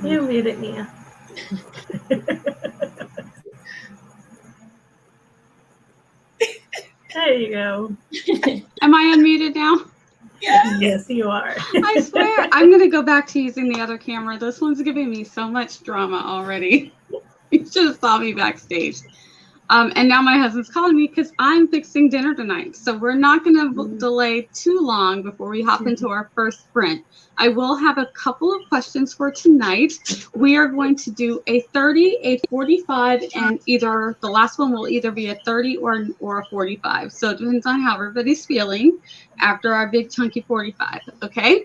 You muted Nia. There you go. Am I unmuted now? Yes, you are. I swear, I'm going to go back to using the other camera. This one's giving me so much drama already. You should have saw me backstage. And now my husband's calling me because I'm fixing dinner tonight. So we're not going to delay too long before we hop into our first sprint. I will have a couple of questions for tonight. We are going to do a 30, a 45, and either the last one will either be a 30 or a 45. So it depends on how everybody's feeling after our big chunky 45. Okay.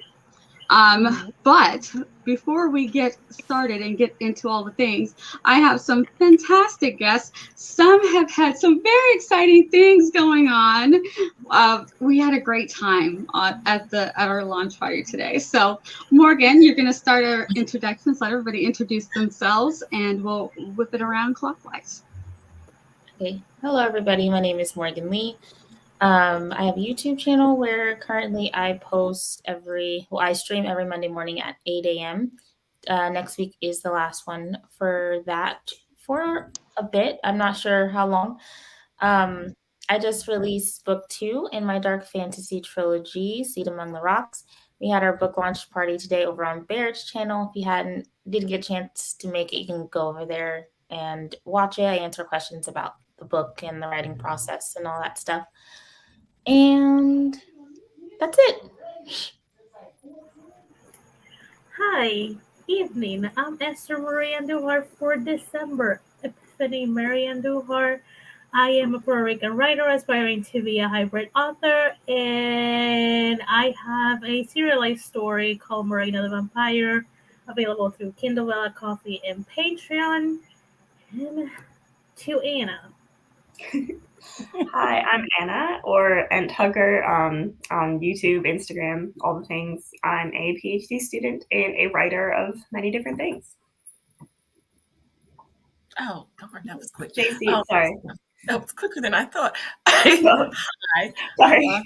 But before we get started and get into all the things, I have some fantastic guests. Some have had some very exciting things going on. We had a great time at our launch party today. So Morgan, you're going to start our introductions. Let everybody introduce themselves, and we'll whip it around clockwise. Okay. Hello, everybody. My name is Morgan Lee. I have a YouTube channel where currently I I stream every Monday morning at 8 a.m. Next week is the last one for that for a bit. I'm not sure how long. I just released book 2 in my dark fantasy trilogy, Seed Among the Rocks. We had our book launch party today over on Barrett's channel. If you didn't get a chance to make it, you can go over there and watch it. I answer questions about the book and the writing process and all that stuff. And that's it. Hi, evening. I'm Esther Marie Andujar for December. Tiffany Mary Andujar. I am a Puerto Rican writer aspiring to be a hybrid author, and I have a serialized story called Morena the Vampire, available through Kindle, Vella, Coffee, and Patreon. And to Anna. Hi, I'm Anna, or enthugger on YouTube, Instagram, all the things. I'm a PhD student and a writer of many different things. Oh, darn, that was quick. JC, sorry. That was quicker than I thought. Hi. Sorry. I'm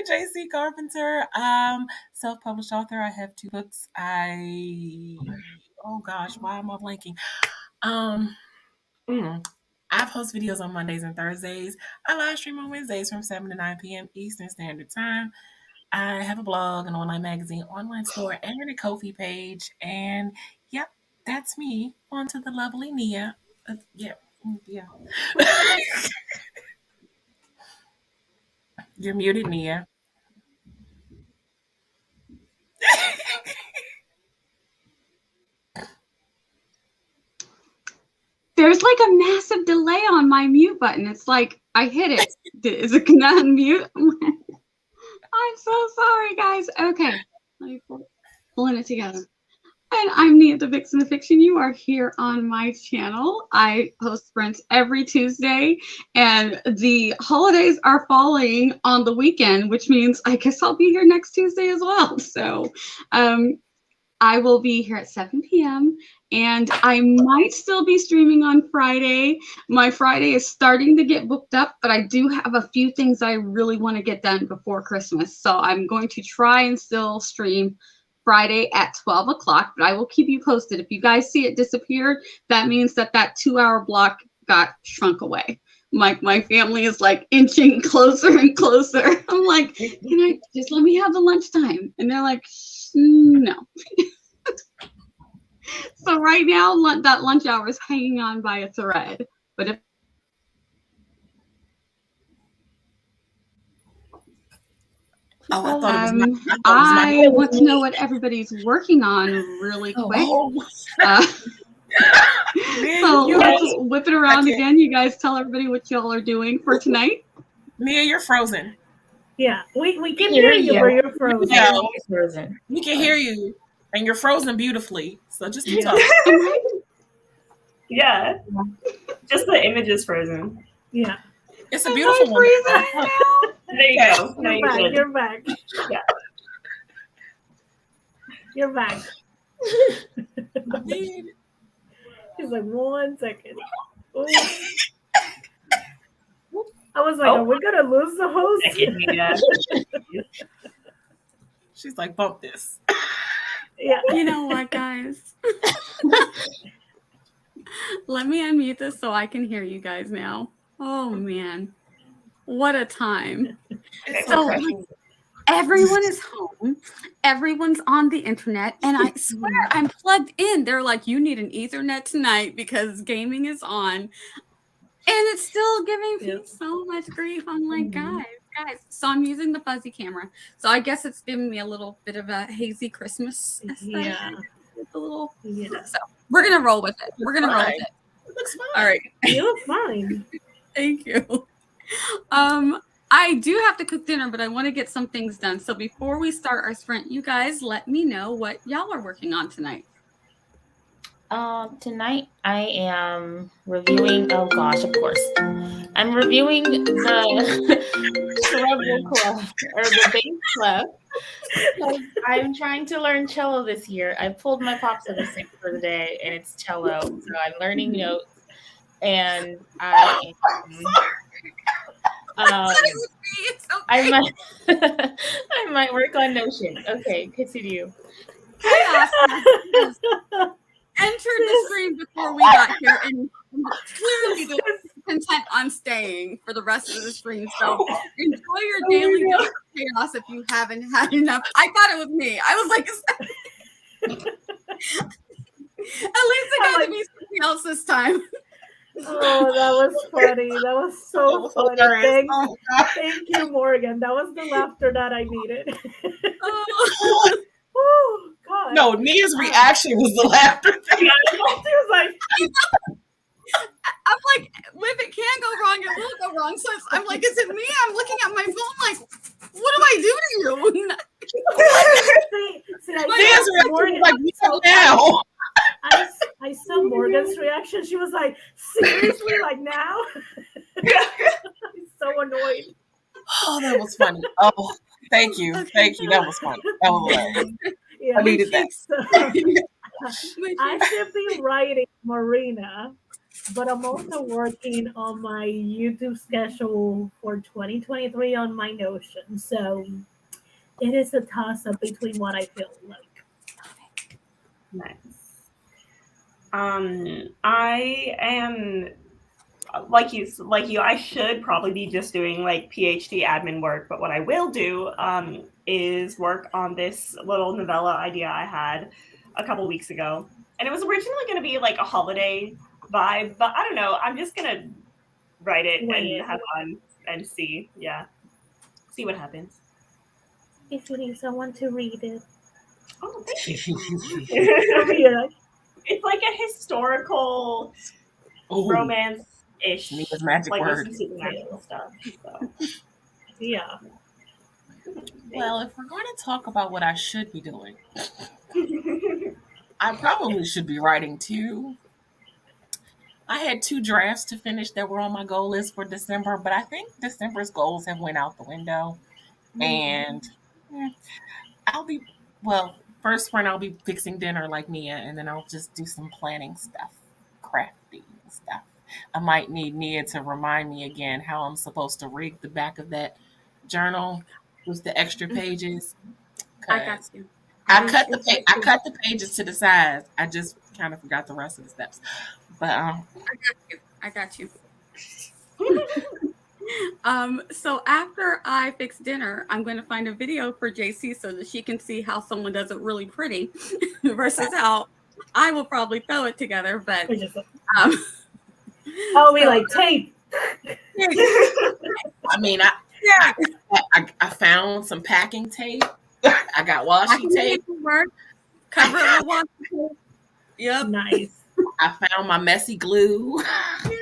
JC Carpenter, self-published author. I have 2 books. Oh gosh, why am I blanking? I post videos on Mondays and Thursdays. I live stream on Wednesdays from 7 to 9 p.m. Eastern Standard Time. I have a blog, an online magazine, online store, and a Ko-fi page. And yep, that's me. On to the lovely Nia. Yeah. You're muted, Nia. There's like a massive delay on my mute button. It's like I hit it. Is it gonna unmute? I'm so sorry, guys. Okay, let me pulling it together. And I'm Nia the Vixen the Fiction. You are here on my channel. I post sprints every Tuesday, and the holidays are falling on the weekend, which means I guess I'll be here next Tuesday as well. So I will be here at 7 p.m. and I might still be streaming on Friday. My Friday is starting to get booked up, but I do have a few things I really want to get done before Christmas. So I'm going to try and still stream Friday at 12 o'clock, but I will keep you posted. If you guys see it disappeared, that means that 2-hour block got shrunk away. My family is like inching closer and closer. I'm like, can I just let me have the lunchtime? And they're like, no. So right now, that lunch hour is hanging on by a thread. But if I want to know what everybody's working on really quick. So let's whip it around again. You guys tell everybody what y'all are doing for tonight. Nia, you're frozen. Yeah, we can hear you, but you're frozen. Yeah, we can hear you, and you're frozen beautifully. So just talk. Yeah, just the image is frozen. Yeah, it's a beautiful one. There you go. You're back. Yeah, you're back. He's like, 1 second. Ooh. I was like, are we gonna lose the host? She's like, bump this. Yeah. You know what, guys? Let me unmute this so I can hear you guys now. Oh man, what a time. It's So okay. everyone is home, everyone's on the internet, and I swear I'm plugged in. They're like, you need an Ethernet tonight because gaming is on. And it's still giving me Yep. so much grief. I'm like, guys. So I'm using the fuzzy camera. So I guess it's giving me a little bit of a hazy Christmas aesthetic. Yeah. It's a little. Yeah. So we're gonna roll with it. We're gonna roll with it. It looks fine. All right. You look fine. Thank you. I do have to cook dinner, but I want to get some things done. So before we start our sprint, you guys let me know what y'all are working on tonight. Tonight I am reviewing. Oh gosh, of course, I'm reviewing the treble clef or the bass clef. I'm trying to learn cello this year. I pulled my popsicle stick for the day, and it's cello. So I'm learning notes, and I am. It's okay. I might I might work on Notion. Okay, continue. Chaos has entered the stream before we got here, and clearly they're content on staying for the rest of the stream. So enjoy your daily dose of chaos if you haven't had enough. I thought it was me. I was like, at least it got to be something else this time. Oh, that was funny. That was so funny. hilarious. Thank you, Morgan. That was the laughter that I needed. Oh. Oh, God. No, Nia's reaction was the laughter. She was like, I'm like, if it can go wrong, it will go wrong. So I'm like, is it me? I'm looking at my phone like, what do I do to you? see, Nia's reaction was like, what now? I saw Morgan's reaction. She was like, seriously, like now? I'm so annoyed. Oh, that was funny. Oh, thank you. Thank you. That was funny. That was hilarious. Yeah, I needed that. So, I should be writing Marina, but I'm also working on my YouTube schedule for 2023 on my Notion. So it is a toss-up between what I feel like. Nice. I am like you. I should probably be just doing like PhD admin work, but what I will do is work on this little novella idea I had a couple weeks ago, and it was originally going to be like a holiday vibe, but I don't know. I'm just gonna write it and have fun and see what happens. If you need someone to read it. Oh, thank you. Yeah. It's like a historical romance-ish, Nia's magic like with word. some supernatural stuff. So. Yeah. Well, if we're going to talk about what I should be doing, I probably should be writing too. I had 2 drafts to finish that were on my goal list for December, but I think December's goals have went out the window. And first sprint I'll be fixing dinner like Nia, and then I'll just do some planning stuff, crafty stuff. I might need Nia to remind me again how I'm supposed to rig the back of that journal with the extra pages. I got you. I cut the pages to the size. I just kind of forgot the rest of the steps. But I got you. So after I fix dinner, I'm going to find a video for JC so that she can see how someone does it really pretty versus how I will probably throw it together. But I'll be like tape. I mean, I found some packing tape. I got washi tape. Cover it with washi tape. Yep. Nice. I found my messy glue.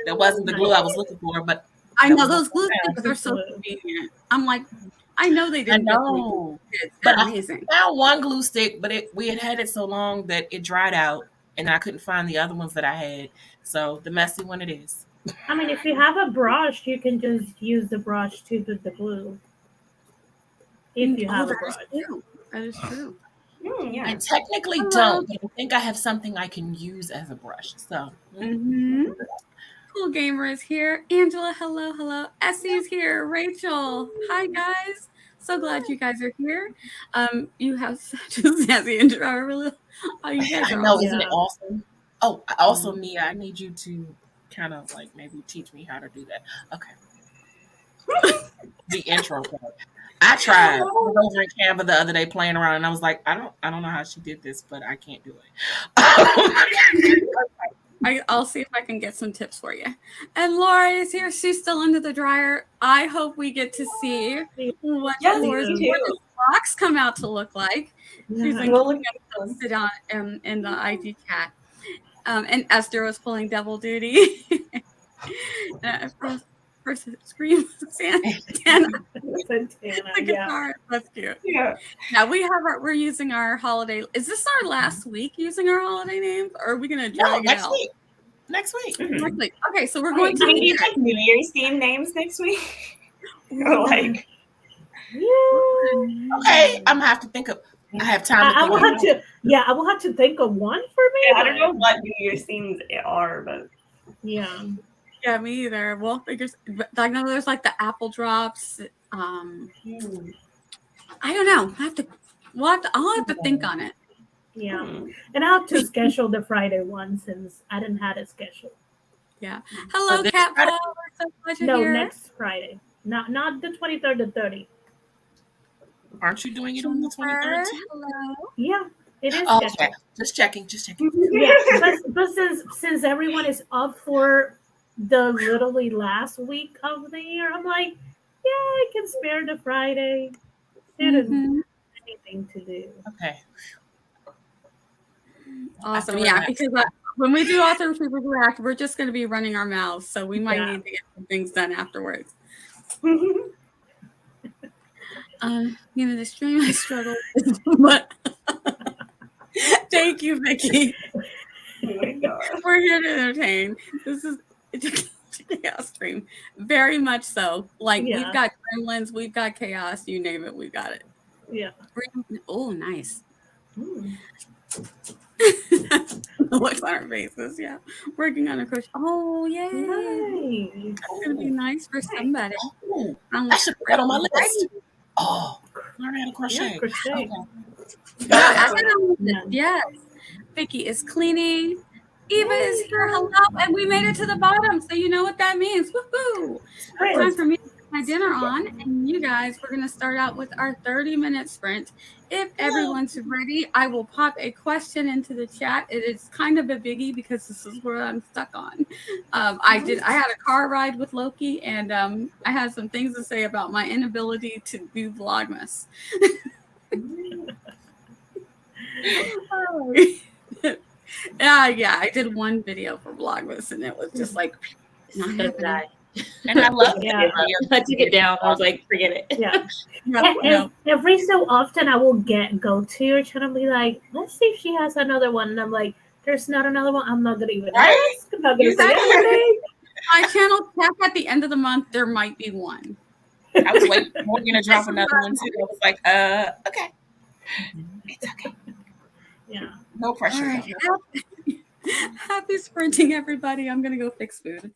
That wasn't the glue I was looking for, but I know those glue sticks are so convenient. I'm like, I know they didn't. I know, but amazing. I found one glue stick, but we had it so long that it dried out, and I couldn't find the other ones that I had. So the messy one it is. I mean, if you have a brush, you can just use the brush to put the glue. If you have a brush. That is true. Yeah. I technically don't, but I think I have something I can use as a brush. So. Cool Gamer is here. Angela, hello. Essie's here. Rachel, hi guys. so glad you guys are here. You have such a sassy intro. Oh, you guys I are know, awesome. isn't it awesome? Oh, also, Mia, I need you to kind of like maybe teach me how to do that. Okay. The intro part. I tried. I was over in Canva the other day playing around, and I was like, I don't know how she did this, but I can't do it. I'll see if I can get some tips for you. And Laura is here. She's still under the dryer. I hope we get to see what Laura's box come out to look like. She's been posted on in the IG chat. And Esther was pulling double duty. First scream Santana. The guitar. That's cute. Yeah. Now we're using our holiday. Is this our last week using our holiday names, or are we gonna drag it out? Week. Next week. Next week. Okay, so we're going to need like New Year's theme names next week. Or like, okay, I'm gonna have to think of. I have time. I will have to. Yeah, I will have to think of one for me. Yeah, I don't know what New Year's themes are, but yeah. Yeah, me either. We'll figure. I know there's like the apple drops. I don't know. I'll have to think on it. Yeah, and I'll have to schedule the Friday one since I didn't have it scheduled. Yeah. Hello, Cat Paul. We're so glad you're here. Next Friday. Not the 23rd, the 30th. Aren't you doing it on the 23rd? Hello. Yeah, it is. Oh, okay. Just checking. Yeah, but since everyone is up for the literally last week of the year, I'm like, yeah, I can spare the Friday. Anything to do. Okay. Awesome. Yeah, because when we do Author People React, we're just going to be running our mouths, so we might need to get some things done afterwards. The stream I struggle with, but thank you, Vicky. Oh my God. We're here to entertain. This is a chaos stream, very much so. Like we've got gremlins, we've got chaos, you name it, we've got it. Yeah. Oh, nice. Looks on our faces, yeah. Working on a crochet. Oh, yay! Nice. That's gonna be nice for somebody. Oh, I should put that on my list. Oh, learn how to crochet. Yeah, crochet. Okay. Yes. Vicky is cleaning. Eva is here. Hello, and we made it to the bottom, so you know what that means. Woohoo! Time for me to put my dinner on, and you guys, we're gonna start out with our 30-minute sprint. If everyone's ready, I will pop a question into the chat. It is kind of a biggie because this is where I'm stuck on. I had a car ride with Loki, and I had some things to say about my inability to do Vlogmas. Yeah, I did one video for Vlogmas, and it was just like not happening. And I love it. I took it down. I was like, forget it. Yeah. Every so often, I will go to your channel and be like, let's see if she has another one. And I'm like, there's not another one. I'm not gonna even ask. I'm not gonna say anything. My channel check at the end of the month. There might be one. I was waiting for Morgan to drop another one too. I was like, okay. It's okay. Yeah. No pressure. Right. Happy sprinting, everybody. I'm gonna go fix food.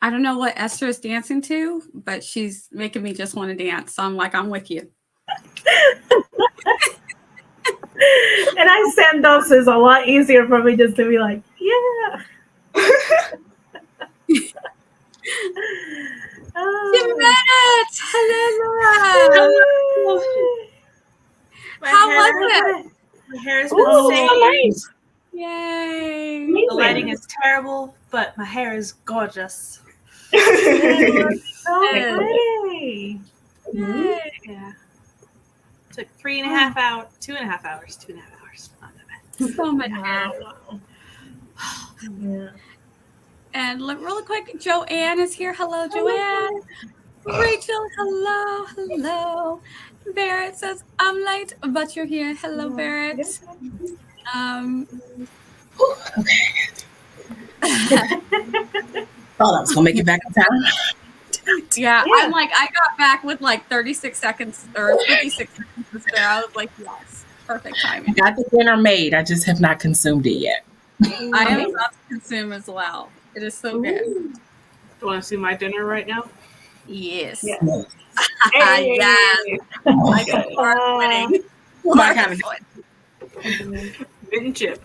I don't know what Esther is dancing to, but she's making me just want to dance. So I'm like, I'm with you. And I stand up, so it's a lot easier for me just to be like, yeah. Minutes! Hello, Laura. How was it? My hair has Ooh, been so saved. Yay! Amazing. The lighting is terrible, but my hair is gorgeous. So pretty. Yay! Yeah. Took 3.5 hours, 2.5 hours, 2.5 hours. Not that bad. So much hair. Wow. Yeah. And really quick, Joanne is here. Hello, Joanne. Rachel, hello, hello. Barrett says, I'm late, but you're here. Hello, Barrett. Thought I was gonna make it back in time. Yeah, I'm like, I got back with like 36 seconds or 56 seconds to spare. I was like, yes, perfect timing. Got the dinner made. I just have not consumed it yet. I am about to consume as well. It is so good. Do you want to see my dinner right now? Yes. Yeah. Yes. I can start winning. My kind of Mint and chip.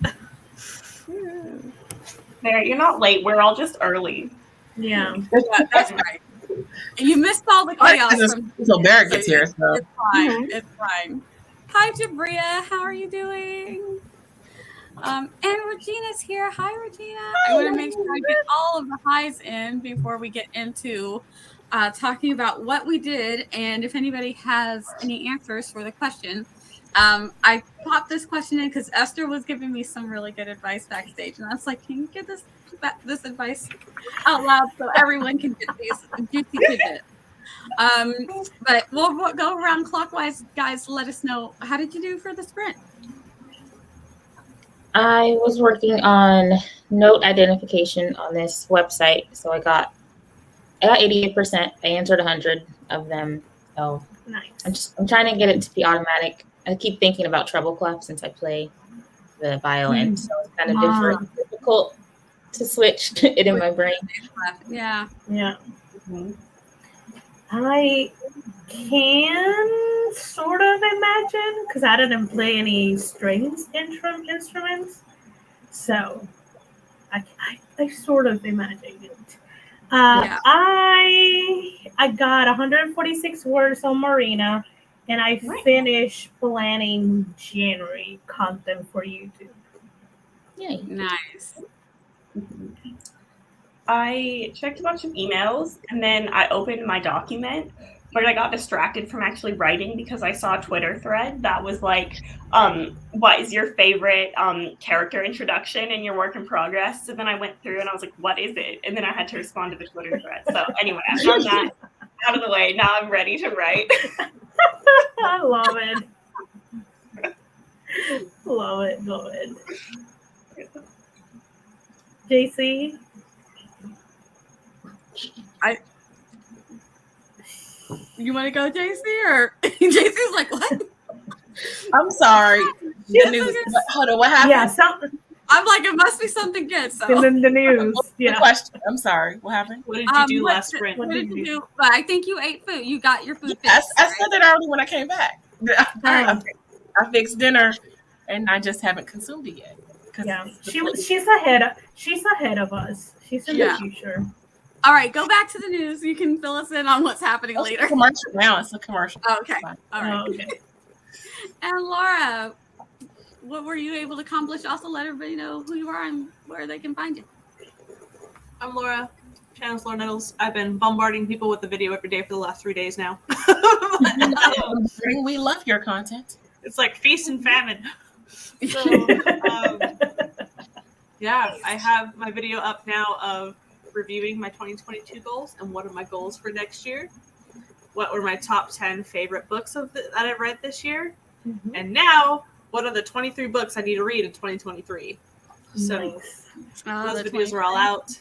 There, you're not late. We're all just early. Yeah. That's right. You missed all the chaos. So Barrett gets here. So It's fine. It's fine. Hi, Jabria. How are you doing? And Regina's here. Hi, Regina. I want to make sure I get all of the highs in before we get into talking about what we did and if anybody has any answers for the question. I popped this question in because Esther was giving me some really good advice backstage, and I was like, "Can you give this advice out loud so everyone can get these juicy tidbits?" But we'll go around clockwise, guys. Let us know, how did you do for the sprint? I was working on note identification on this website, so I got 88%. I answered 100 of them, so Nice. I'm trying to get it to be automatic. I keep thinking about treble clef since I play the violin, so it's kind of difficult to switch it in my brain. Yeah. Yeah. I can sort of imagine because I didn't play any strings instruments, so I sort of imagined it. Yeah. I got 146 words on Marina, and I finished planning January content for YouTube. Yay. Nice. I checked a bunch of emails and then I opened my document, but I got distracted from actually writing because I saw a Twitter thread that was like, what is your favorite character introduction in your work in progress? So then I went through and I was like, what is it? And then I had to respond to the Twitter thread. So anyway, I've done that out of the way. Now I'm ready to write. I love it. Love it. Love it. JC? You want to go, JC, or JC's like, what? I'm sorry. The news. Hold on. What happened? Yeah, something I'm like, it must be something good. So in the news. What's the Yeah. question? I'm sorry. What happened? What did you do last sprint? What did you do? But I think you ate food. You got your food Yes, fixed. I right? said that early when I came back. I fixed dinner, and I just haven't consumed it yet. Yeah, she's ahead of us. She's in the future. All right, go back to the news. You can fill us in on what's happening It's later. a commercial now. It's a commercial. Okay. It's fine. All right. Oh, okay. And Laura, what were you able to accomplish? Also, let everybody know who you are and where they can find you. I'm Laura. Channel's Laura Nettles. I've been bombarding people with the video every day for the last 3 days now. We love your content. It's like feast and famine. So, yeah, I have my video up now of reviewing my 2022 goals and what are my goals for next year. What were my top 10 favorite books that I read this year? Mhm. And now, what are the 23 books I need to read in 2023? So Nice. those videos are all out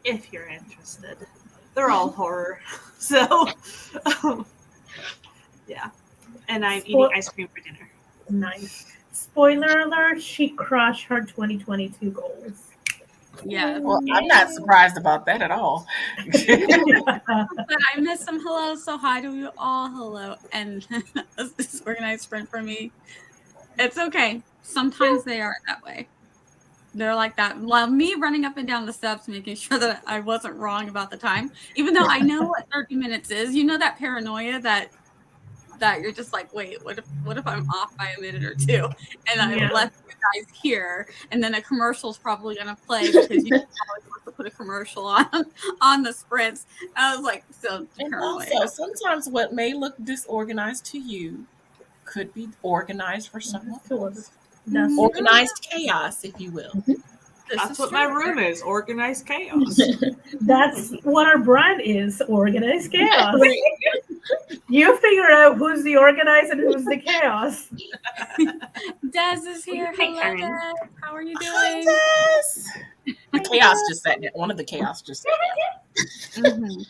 if you're interested. They're all horror. So, yeah. And I'm eating ice cream for dinner. Nice. Spoiler alert, she crushed her 2022 goals. Yes. Well, I'm not surprised about that at all. But I missed some hellos, so hi to you all. Hello. And this organized sprint for me. It's okay. Sometimes they are that way. They're like that. While me running up and down the steps, making sure that I wasn't wrong about the time, even though I know what 30 minutes is. You know that paranoia that you're just like, wait, what if I'm off by a minute or two, and I Yeah. left you guys here, and then a commercial's probably gonna play because you always supposed to put a commercial on the sprints. I was like, so And paranoid. also, sometimes what may look disorganized to you could be organized for someone else. That's Organized chaos, if you will. That's what my room is. Organized chaos. That's what our brand is, organized chaos. You figure out who's the organized and who's the chaos. Des is here. Take Hello, turns. Des. How are you Hi, doing? Des. The chaos just sat down. One of the chaos just sat down.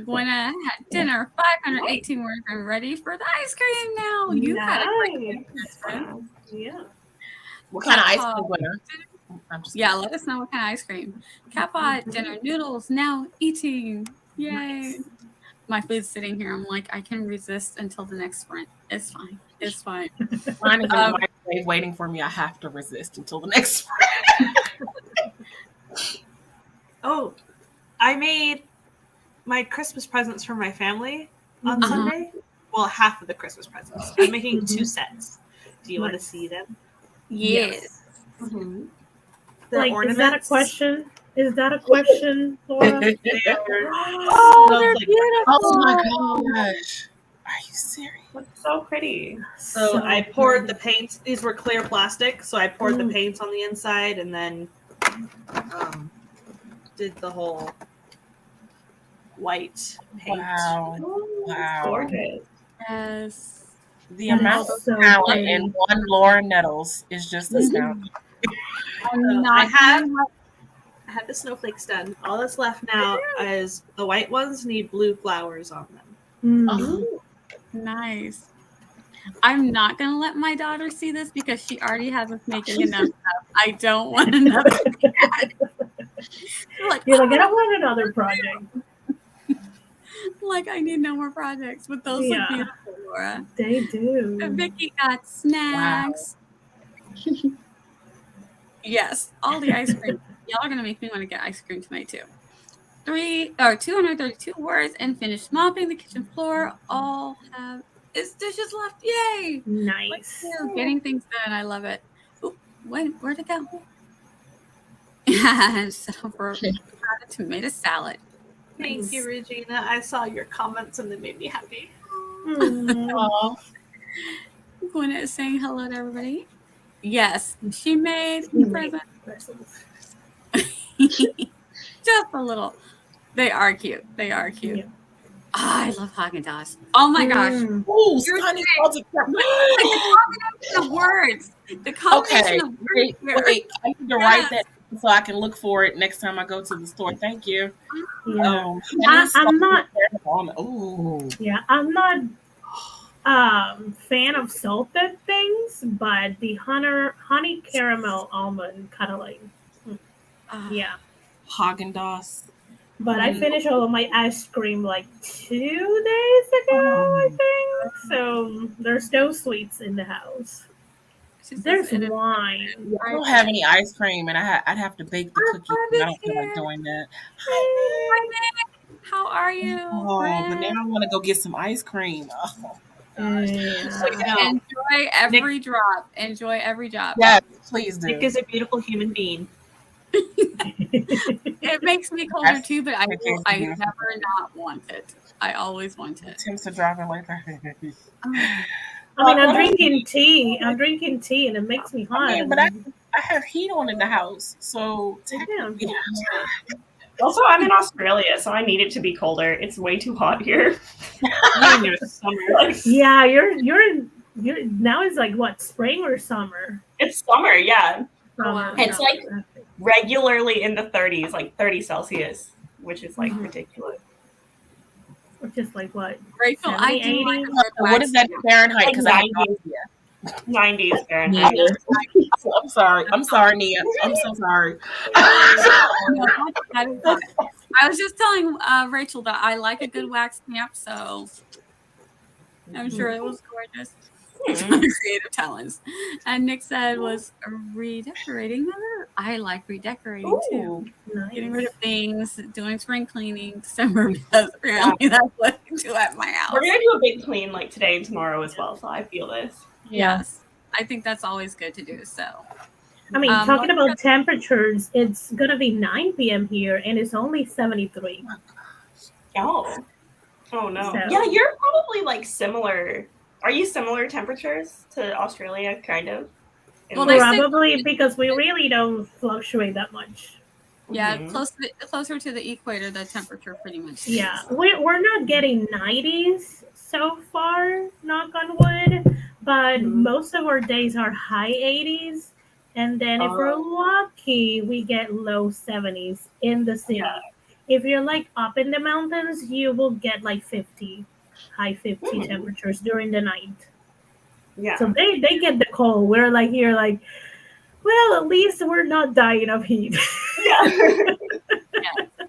Gwynna had dinner, 518 words, and ready for the ice cream now. You had a great Nice. time. Yeah. What kind of ice cream, Gwynna? I'm just Yeah, let us know what kind of ice cream. Cat pot, dinner, noodles, now eating. Yay. Nice. My food's sitting here. I'm like, I can resist until the next sprint. It's fine. It's fine. mine is in the microwave waiting for me. I have to resist until the next Oh, I made my Christmas presents for my family on Uh-huh. Sunday. Well, half of the Christmas presents. I'm making 2 sets. Do you want to see them? Yes. They're Like, ornaments. is that a question? Is that a question, Laura? They're Oh, they're lovely. beautiful. Oh my gosh. Are you serious? That's so pretty. So I poured the paint. These were clear plastic, so I poured the paint on the inside and then did the whole white paint. Wow. Wow. Gorgeous. Yes. The That amount is of so talent pretty. in one Laura Nettles is just astounding. I'm So not I had the snowflakes done. All that's left now is the white ones need blue flowers on them. Mm. nice. I'm not gonna let my daughter see this because she already has us making enough stuff. I don't want another. like, You're like, I don't want another project. like I need no more projects, but those Yeah. look beautiful, Laura. They do. Vicky got snacks. Yes, all the ice cream. Y'all are gonna make me want to get ice cream tonight too. 232 words and finished mopping the kitchen floor. All have its dishes left. Yay! Nice. Getting things done. I love it. Ooh, where'd it go? Yeah, so for tomato salad. Thank you, Regina. I saw your comments and they made me happy. Mm. Oh, Gwynna is saying hello to everybody. Yes, she made presents. Just a little. They are cute. They are cute. Yeah. Oh, I love Haagen-Dazs. Oh my gosh. Mm. ooh, You're honey saying- salted The combination of words. The combination Okay, of words. wait. I need to write that so I can look for it next time I go to the store. Thank you. Yeah. I'm not. Ooh. Yeah, I'm not fan of salted things, but the honey caramel almond kind of like yeah. Haagen-Dazs. But I finished all of my ice cream like 2 days ago, I think. So there's no sweets in the house. There's wine. I don't have any ice cream, and I'd have to bake the cookies. And I don't feel like doing that. Hi, Nick. How are you? Oh, but now I want to go get some ice cream. Oh, Yeah. Enjoy every drop. Enjoy every drop. yes, please do. Nick is a beautiful human being. It makes me colder too, but I beautiful. never not want it. I always want it. Tim's to driving like that. I mean, I'm drinking tea. I'm drinking tea, and it makes me hot. I mean, but I have heat on in the house, so Yeah. Also, I'm in Australia, so I need it to be colder. It's way too hot here. Yeah, you're now it's like what, spring or summer? It's summer, yeah. Summer. It's like regularly in the 30s, like 30 Celsius, which is like ridiculous. Which is like what? Rachel, I 70, do like 80? a good what is that in Fahrenheit? Like Because I have 90. no 90s Fahrenheit. 90. I'm sorry. I'm sorry, Nia. I'm so sorry. No, that is fine. I was just telling Rachel that I like a good wax stamp, so I'm sure it was gorgeous. It's my creative talents. And Nick said was redecorating. I like redecorating too. Getting rid of things, doing spring cleaning, December, because apparently that's what I do at my house. We're gonna do a big clean like today and tomorrow as well, so I feel this. Yes. I think that's always good to do. So I mean, talking about temperatures, it's going to be 9 p.m. here, and it's only 73. Oh no. So- Yeah, you're probably like similar. Are you similar temperatures to Australia, kind of? Well, they say- Probably because we really don't fluctuate that much. Yeah, closer to the equator, the temperature pretty much stays. Yeah, we're not getting 90s so far, knock on wood, but most of our days are high 80s. And then if we're lucky, we get low 70s in the city. Yeah. If you're like up in the mountains, you will get like 50, high 50 temperatures during the night. Yeah. So they get the cold. We're like here like, well, at least we're not dying of heat. Yeah.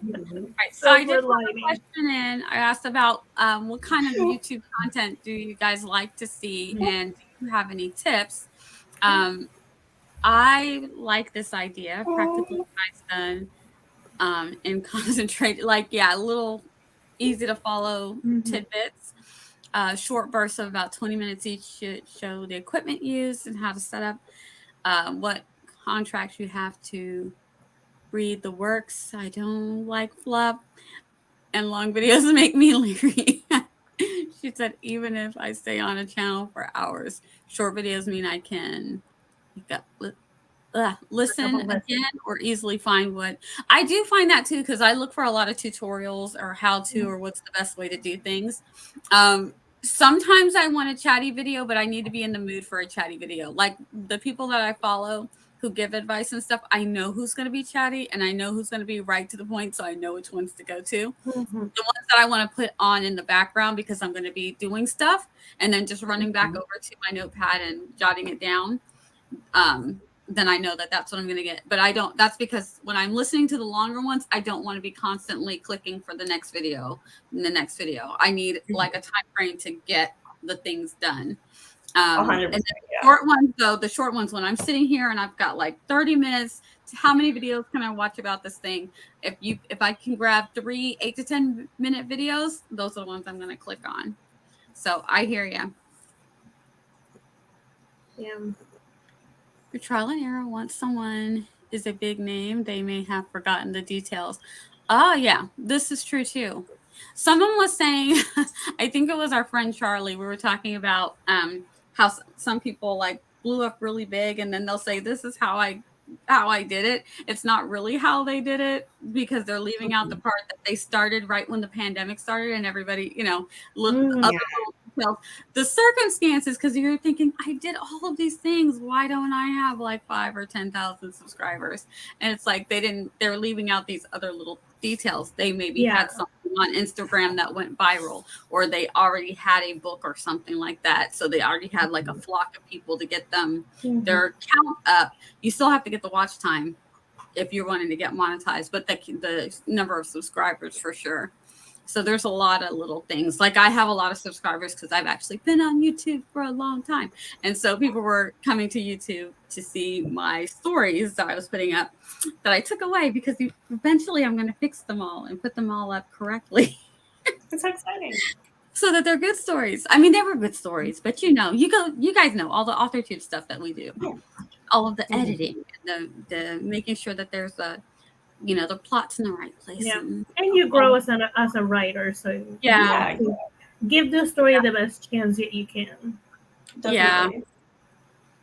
Right, so I did put a question in. I asked about what kind of YouTube content do you guys like to see, and do you have any tips? I like this idea, practically done, and concentrate, like, little easy to follow tidbits. Short bursts of about 20 minutes each should show the equipment used and how to set up, what contracts you have to read the works. I don't like fluff, and long videos make me leery. She said, even if I stay on a channel for hours, short videos mean I can listen again or easily find what I do find that too, because I look for a lot of tutorials or how to or what's the best way to do things. Sometimes I want a chatty video, but I need to be in the mood for a chatty video. Like the people that I follow who give advice and stuff, I know who's going to be chatty and I know who's going to be right to the point, so I know which ones to go to. The ones that I want to put on in the background because I'm going to be doing stuff and then just running back over to my notepad and jotting it down. Then I know that that's what I'm going to get. But I don't, that's because when I'm listening to the longer ones, I don't want to be constantly clicking for the next video and the next video. I need like a time frame to get the things done. And the short ones, though, the short ones, when I'm sitting here and I've got like 30 minutes, how many videos can I watch about this thing? If I can grab 3 8 to 10 minute videos, those are the ones I'm going to click on. So I hear you. Yeah. For trial and error, once someone is a big name, they may have forgotten the details. Oh, yeah, this is true too. Someone was saying, I think it was our friend Charlie, we were talking about how some people like blew up really big and then they'll say, this is how I did it. It's not really how they did it because they're leaving out the part that they started right when the pandemic started and everybody, the circumstances, because you're thinking, I did all of these things. Why don't I have like 5 or 10,000 subscribers? And it's like they're leaving out these other little details. They maybe had something on Instagram that went viral, or they already had a book or something like that. So they already had like a flock of people to get them their count up. You still have to get the watch time if you're wanting to get monetized, but the number of subscribers for sure. So there's a lot of little things. Like I have a lot of subscribers because I've actually been on YouTube for a long time. And so people were coming to YouTube to see my stories that I was putting up that I took away because eventually I'm going to fix them all and put them all up correctly. It's so exciting. So that they're good stories. I mean, they were good stories, but you guys know all the AuthorTube stuff that we do. All of the editing, the making sure that there's the plot's in the right place. Yeah. And you grow as a writer, so give the story the best chance that you can. Definitely.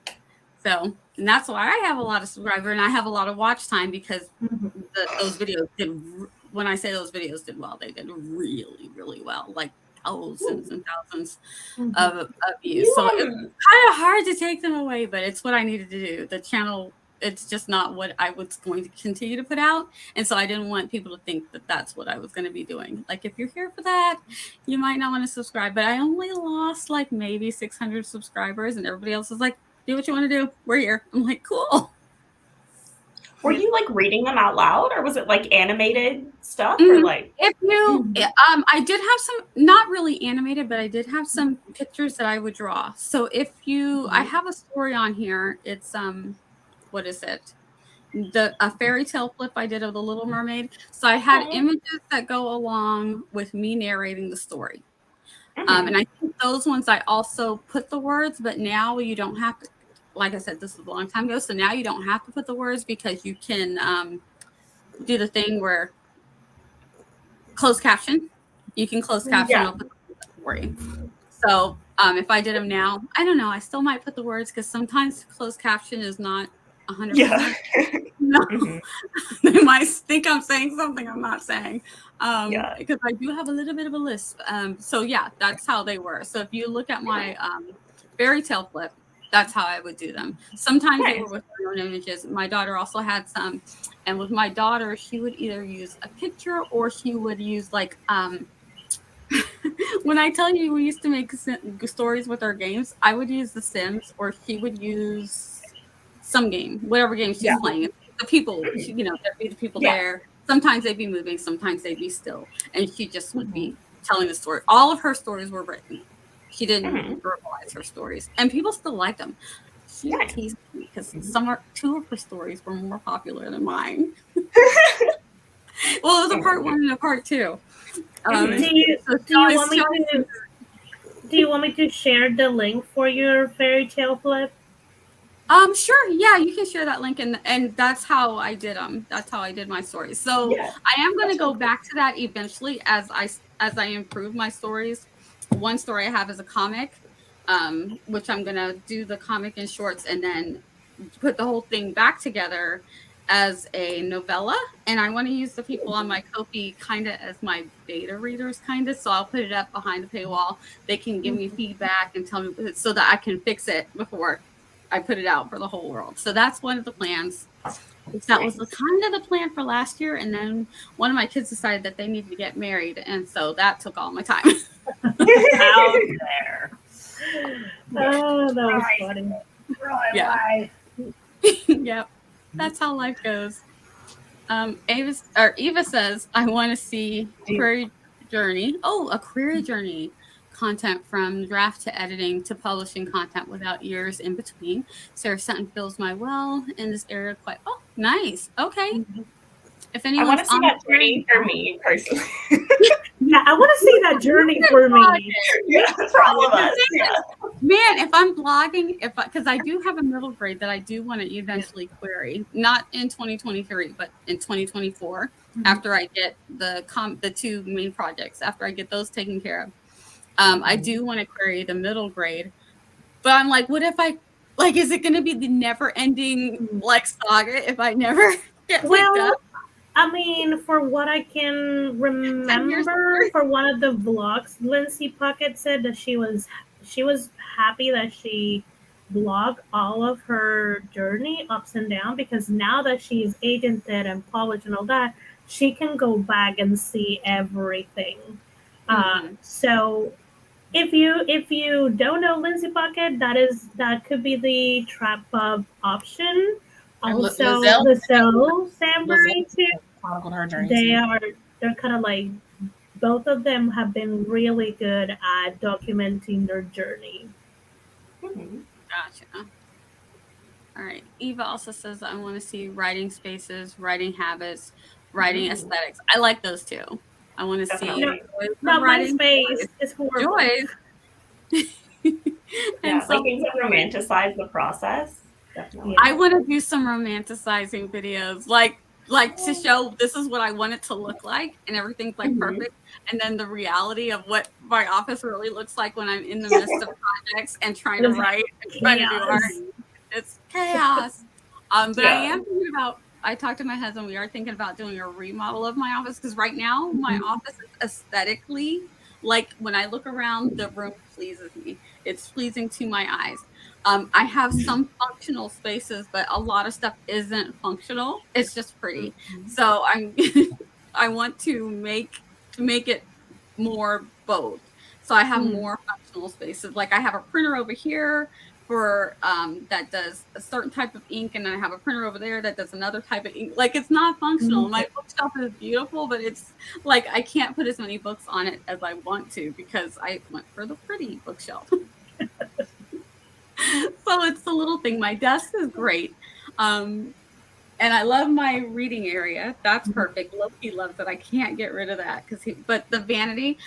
Yeah. So, and that's why I have a lot of subscribers and I have a lot of watch time because those videos did. When I say those videos did well, they did really, really well. Like thousands and thousands of views. So it's kind of hard to take them away, but it's what I needed to do. The channel it's just not what I was going to continue to put out. And so I didn't want people to think that that's what I was going to be doing. Like, if you're here for that, you might not want to subscribe. But I only lost like maybe 600 subscribers, and everybody else was like, do what you want to do. We're here. I'm like, cool. Were you like reading them out loud, or was it like animated stuff, or like? If you, I did have some, not really animated, but I did have some pictures that I would draw. So if you, I have a story on here. It's what is it? A fairy tale flip I did of the Little Mermaid. So I had images that go along with me narrating the story. And I think those ones I also put the words, but now you don't have to. Like I said, this was a long time ago, so now you don't have to put the words because you can do the thing where closed caption. You can close caption. I'll put the story. So if I did them now, I don't know. I still might put the words because sometimes closed caption is not 100%. Yeah. No, they might think I'm saying something I'm not saying. Because I do have a little bit of a lisp. So yeah, that's how they were. So if you look at my fairy tale flip, that's how I would do them. Sometimes they were with their own images. My daughter also had some. And with my daughter, she would either use a picture or she would use like, when I tell you we used to make stories with our games, I would use The Sims or she would use some game, whatever game she's playing. The people, there'd be the people there. Sometimes they'd be moving, sometimes they'd be still. And she just would be telling the story. All of her stories were written. She didn't verbalize her stories, and people still liked them. She teased me because two of her stories were more popular than mine. Well, it was a part 1 and a part 2. Do you want me to share the link for your fairy tale flip? Sure. Yeah, you can share that link, and that's how I did them. That's how I did my stories. So I am going to go back to that eventually as I improve my stories. One story I have is a comic, which I'm going to do the comic in shorts and then put the whole thing back together as a novella. And I want to use the people on my Ko-fi kind of as my beta readers, kind of. So I'll put it up behind the paywall. They can give me feedback and tell me so that I can fix it before I put it out for the whole world. So that's one of the plans. That was kind of the plan for last year. And then one of my kids decided that they needed to get married. And so that took all my time. Out there. Oh, that was funny. Yeah. Yep. That's how life goes. Eva says, I want to see query journey. Oh, a query journey. Content from draft to editing to publishing content without years in between. Sarah Sutton fills my well in this area quite. Oh, nice. Okay. If anyone, I want to see that journey for me personally. Yeah, I want to see that journey for me. Yeah, for all of us. Yeah. Man, if I'm blogging, because I do have a middle grade that I do want to eventually query, not in 2023, but in 2024, after I get the 2 main projects, after I get those taken care of. I do want to query the middle grade, but I'm like, what if is it going to be the never ending saga if I never get picked up? I mean, for what I can remember, for one of the vlogs, Lindsay Puckett said that she was happy that she blogged all of her journey ups and down because now that she's agented and published and all that, she can go back and see everything. So if you don't know Lindsay Puckett, that could be the trap pub option. Also, Lizelle Sambury too. They're kind of like both of them have been really good at documenting their journey. Gotcha. All right. Eva also says I want to see writing spaces, writing habits, writing aesthetics. I like those too. I want to see. Not my space. It's horrible. Joy. And so things that romanticize the process. Definitely. I want to do some romanticizing videos, like to show this is what I want it to look like, and everything's perfect. And then the reality of what my office really looks like when I'm in the midst of projects and trying to write and trying to do art. It's chaos. But I am thinking about. I talked to my husband. We are thinking about doing a remodel of my office because right now my office is aesthetically when I look around, the room pleases me. It's pleasing to my eyes. I have some functional spaces, but a lot of stuff isn't functional. It's just pretty. So I want to make it more both. So I have more functional spaces. Like I have a printer over here for that does a certain type of ink, and then I have a printer over there that does another type of ink. Like it's not functional. My bookshelf is beautiful, but it's like I can't put as many books on it as I want to because I went for the pretty bookshelf. So it's the little thing. My desk is great. And I love my reading area. That's perfect. Loki loves it. I can't get rid of that but the vanity,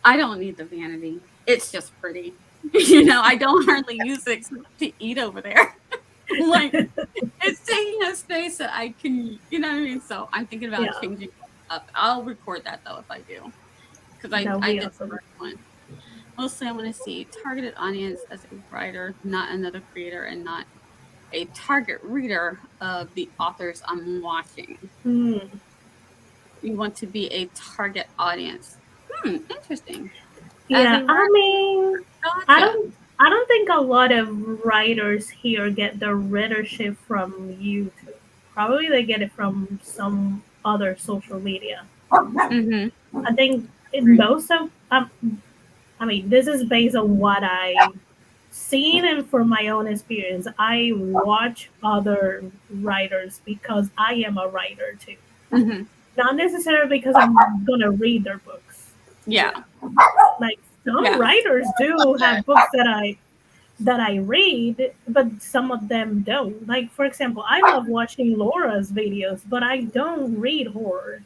I don't need the vanity. It's just pretty. I don't hardly use it to eat over there. Like it's taking a space that I can, you know what I mean? So I'm thinking about changing it up. I'll record that though if I do. Because I did the first one. Mostly I want to see targeted audience as a writer, not another creator, and not a target reader of the authors I'm watching. You want to be a target audience. Interesting. Yeah, I mean, gotcha. I don't think a lot of writers here get their readership from YouTube. Probably they get it from some other social media. I think in most of, I mean, this is based on what I've seen and from my own experience. I watch other writers because I am a writer too. Not necessarily because I'm gonna read their books. Yeah. Like some writers do have books that I read, but some of them don't. Like for example, I love watching Laura's videos, but I don't read horror.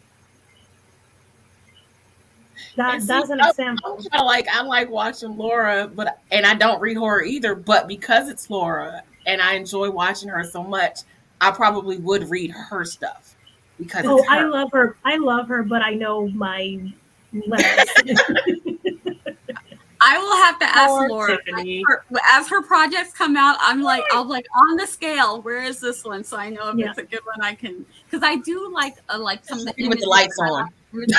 That's an example. I like watching Laura, and I don't read horror either. But because it's Laura, and I enjoy watching her so much, I probably would read her stuff because it's her. I love her, but I know my limits. I will have to ask Laura as her projects come out. I'll like on the scale. Where is this one? So I know if it's a good one. I can because I do like some of the images with the lights on. But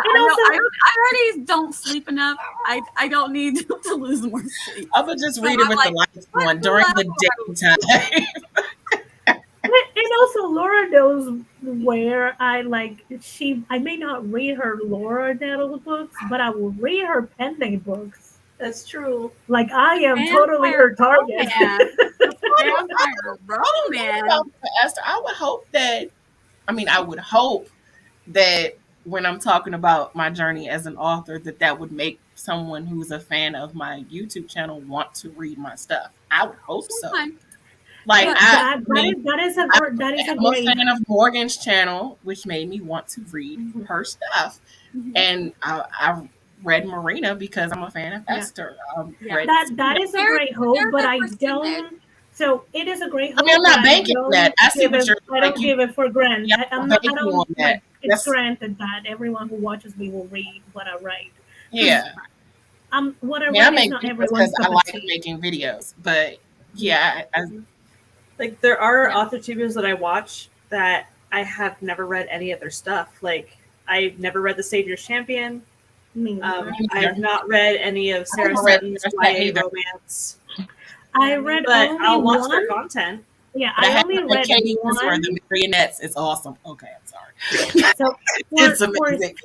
I already don't sleep enough. I don't need to lose more sleep. I would just read it with the lights on during the daytime. And also Laura knows where I may not read her Laura Nettles books, but I will read her pending books. That's true. Like I am totally her target. Esther, I would hope that when I'm talking about my journey as an author, that would make someone who's a fan of my YouTube channel want to read my stuff. I would hope so. Like that is a great fan of Morgan's channel, which made me want to read her stuff, and I read Marina because I'm a fan of Esther. That is a great hope, but I don't. So it is a great hope. I mean, I'm not banking that. I see what you're. I don't give it for granted. Yeah, I don't. It's granted that everyone who watches me will read what I write. Yeah. What I write is not everyone's because I like making videos, but yeah. Like there are author tubers that I watch that I have never read any of their stuff. Like I've never read The Savior's Champion. I have not read any of Sarah Sutton's YA romance. I read, but I'll watch their content. Yeah, I only read one. Where the marionettes is awesome. Okay, I'm sorry. So it's amazing.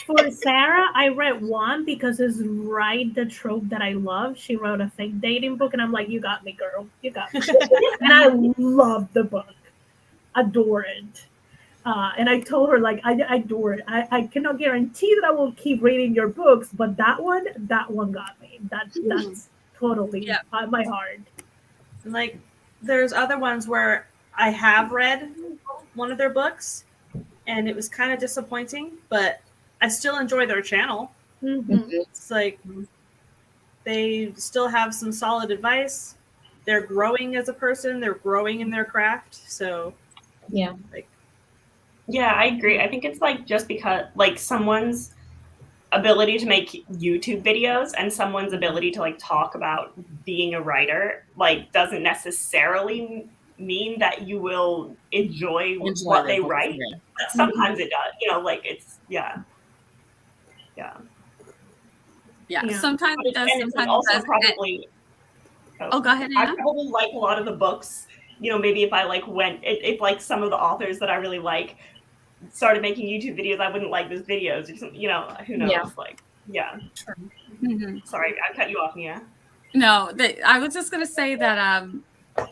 For Sarah, I read one because it's right the trope that I love. She wrote a fake dating book, and I'm like, you got me, girl. You got me. And I love the book. Adore it. And I told her, like, I adore it. I cannot guarantee that I will keep reading your books, but that one got me. That's totally my heart. Like, there's other ones where I have read one of their books, and it was kind of disappointing, but I still enjoy their channel. It's like they still have some solid advice. They're growing as a person. They're growing in their craft. So, yeah, I agree. I think it's like just because like someone's ability to make YouTube videos and someone's ability to like talk about being a writer like doesn't necessarily mean that you will enjoy what they write. Sometimes it does. Like it's Yeah, sometimes it does. And sometimes also it does. probably Oh, go ahead, I Anna. probably like a lot of the books. Maybe if I like if like some of the authors that I really like started making YouTube videos, I wouldn't like those videos. Who knows? Yeah. Like, yeah. Mm-hmm. Sorry, I cut you off, Mia. No, I was just going to say that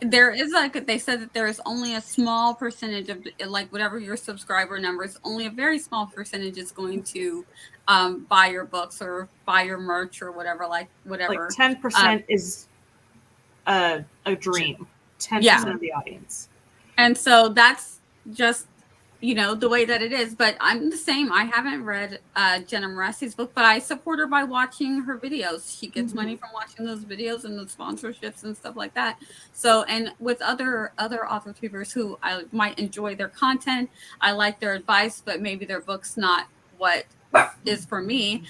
there is they said that there is only a small percentage of like whatever your subscriber number is, only a very small percentage is going to buy your books or buy your merch or whatever, whatever. Like 10% is a dream. 10% of the audience. And so that's just, the way that it is. But I'm the same. I haven't read Jenna Moressi's book, but I support her by watching her videos. She gets money from watching those videos and the sponsorships and stuff like that. So, and with other author tubers who I might enjoy their content, I like their advice, but maybe their book's not what is for me.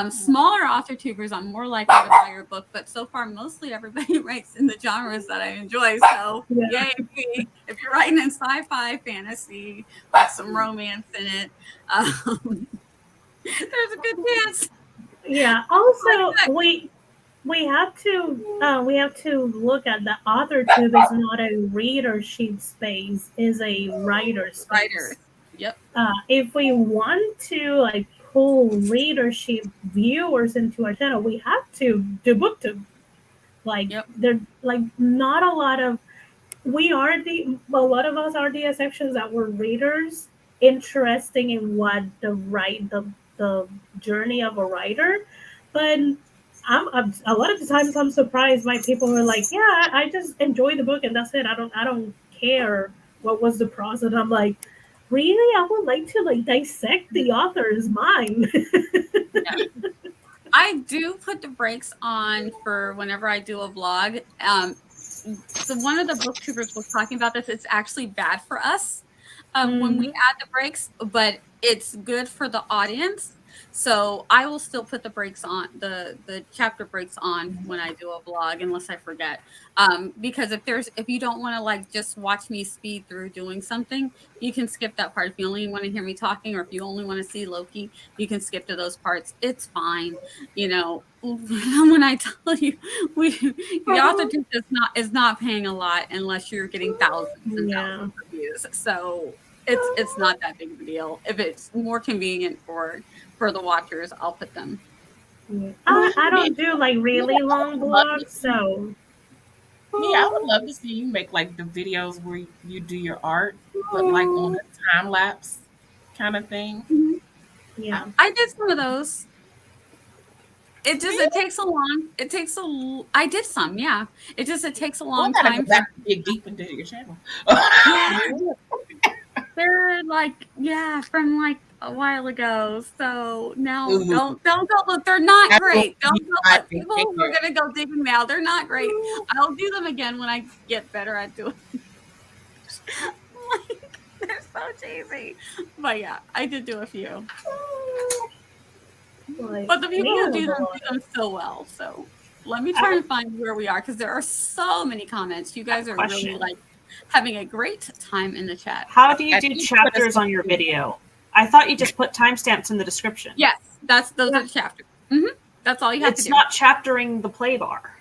Smaller author tubers, I'm more likely to buy your book, but so far mostly everybody writes in the genres that I enjoy. So yay me. If you're writing in sci-fi, fantasy, with some romance in it, there's a good chance. Yeah. Also, we have to look at the author tube is not a readership space, is a writer space. Writer. Yep. If we want to pull readership viewers into our channel, we have to do booktube. There not a lot of a lot of us are the exceptions that were readers interesting in what the journey of a writer, but I'm a lot of the times I'm surprised by people who are like, yeah, I just enjoy the book and that's it. I don't care what was the process. I'm like, really? I would like to dissect the author's mind. I do put the brakes on for whenever I do a vlog. So one of the booktubers was talking about this. It's actually bad for us when we add the brakes, but it's good for the audience. So I will still put the brakes on, the chapter brakes on when I do a vlog, unless I forget. Because if you don't want to just watch me speed through doing something, you can skip that part. If you only want to hear me talking, or if you only want to see Loki, you can skip to those parts. It's fine. When I tell you, the author is not paying a lot unless you're getting thousands and thousands of views. So it's not that big of a deal. If it's more convenient for the watchers, I'll put them. I don't do really long vlogs, so yeah, I would love to see you make the videos where you do your art, but on a time lapse kind of thing. Yeah, I did some of those. It takes a long. I did some, yeah. It takes a long time. Go back to dig deep into your channel. They're from a while ago. So now don't go look. They're not great. Don't go look. People who are gonna go digging now, they're not great. I'll do them again when I get better at doing them. They're so cheesy. But yeah, I did do a few. But the people who do them so well. So let me try and find where we are, because there are so many comments. You guys are really having a great time in the chat. How do you do chapters on your video? I thought you just put timestamps in the description. Yes, those are the chapters. That's all you have to do. It's not chaptering the play bar.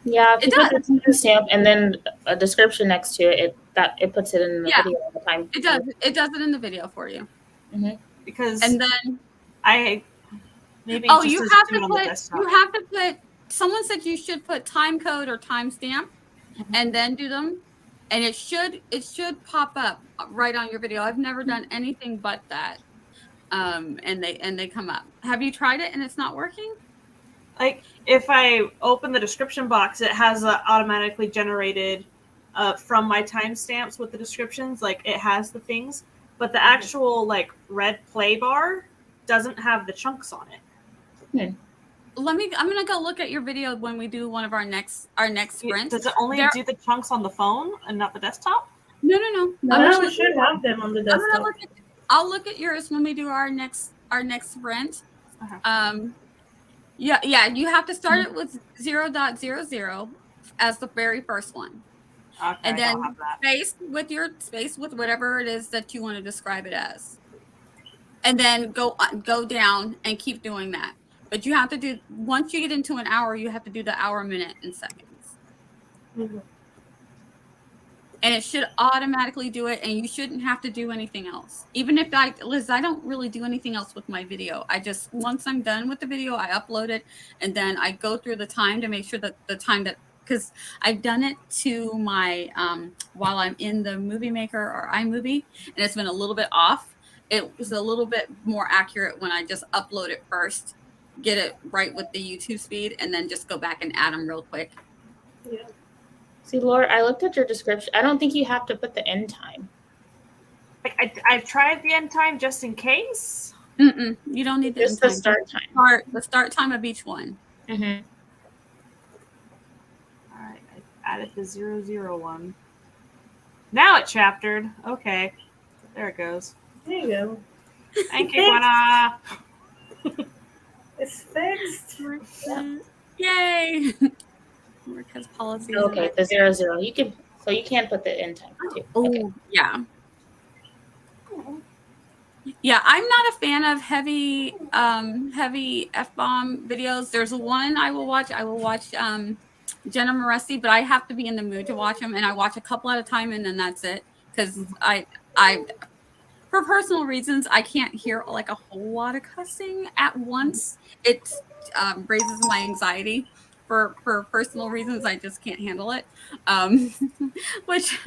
Yeah, if you put the timestamp and then a description next to it, it puts it in the video all the time. It does. It does it in the video for you. Because and then you have to put. Someone said you should put time code or timestamp, and then do them, and it should pop up right on your video. I've never done anything but that, and they come up. Have you tried it and it's not working? If I open the description box, it has automatically generated from my timestamps with the descriptions. It has the things, but the actual red play bar doesn't have the chunks on it. I'm gonna go look at your video when we do one of our next sprint. Does it only do the chunks on the phone and not the desktop? No. We should have them on the desktop. I'll look at yours when we do our next sprint. Yeah, you have to start it with 0.00 as the very first one. Okay, and then space with whatever it is that you want to describe it as. And then go down and keep doing that. But you have to do, once you get into an hour, you have to do the hour, minute, and seconds. Mhm. And it should automatically do it, and you shouldn't have to do anything else. Even if Liz, I don't really do anything else with my video. I just, once I'm done with the video, I upload it, and then I go through the time to make sure that the time that, because I've done it to my, while I'm in the Movie Maker or iMovie, and it's been a little bit off. It was a little bit more accurate when I just upload it first, get it right with the YouTube speed, and then just go back and add them real quick. Yeah. See, Laura, I looked at your description. I don't think you have to put the end time. Like I've tried the end time just in case. You don't need the Just end the time. start time. The start time of each one. Mm-hmm. All right, I added the 001. Now it chaptered. Okay, there it goes. There you go. Thank you, Gwynna. It's fixed. Yay! Work has policies. Okay, the 00. You can put the end time too. Oh, Okay. yeah. Yeah, I'm not a fan of heavy F-bomb videos. There's one I will watch. I will watch Jenna Moresti, but I have to be in the mood to watch them, and I watch a couple at a time, and then that's it. Because I for personal reasons, I can't hear like a whole lot of cussing at once. It raises my anxiety. For personal reasons, I just can't handle it. Which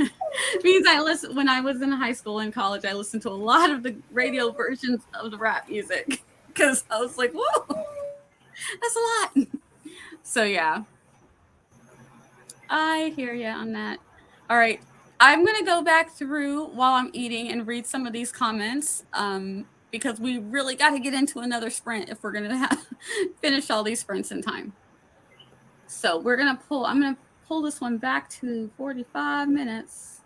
means I listen when I was in high school and college. I listened to a lot of the radio versions of the rap music because I was like, "Whoa, that's a lot." So yeah, I hear you on that. All right. I'm going to go back through while I'm eating and read some of these comments because we really got to get into another sprint if we're going to finish all these sprints in time. So I'm going to pull this one back to 45 minutes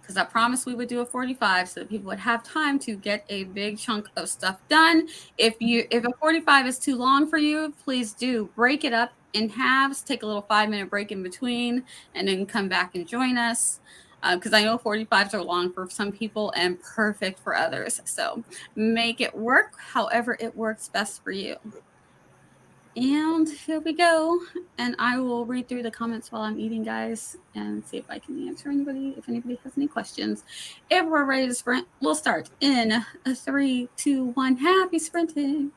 because I promised we would do a 45 so that people would have time to get a big chunk of stuff done. If a 45 is too long for you, please do break it up in halves, take a little 5-minute break in between, and then come back and join us. Because I know 45s are long for some people and perfect for others. So make it work however it works best for you. And here we go. And I will read through the comments while I'm eating, guys, and see if I can answer if anybody has any questions. If we're ready to sprint, we'll start in 3, 2, 1. Happy sprinting.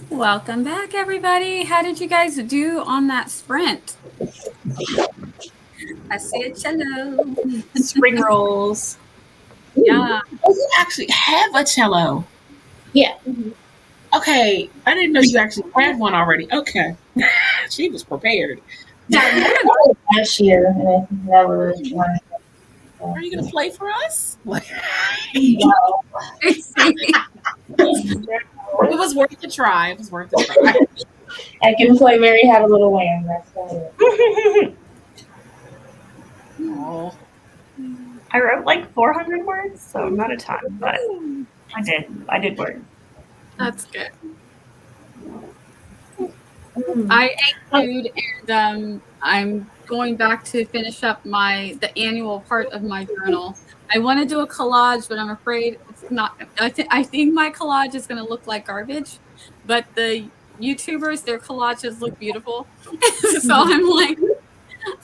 Welcome back, everybody. How did you guys do on that sprint? I see a cello. Spring rolls. Yeah. Oh, you actually have a cello. Yeah. Okay, I didn't know you actually had one already. Okay, she was prepared. Last year, and I never. Are you gonna play for us? Wow. It was worth a try. It was worth a try. I can play Mary Had a Little Lamb. That's about it. Oh, I wrote like 400 words, so not a ton, but I did work. That's good. I ate food, and I'm going back to finish up the annual part of my journal. I want to do a collage, but I'm afraid it's not. I think my collage is going to look like garbage, but the YouTubers, their collages look beautiful. So I'm like,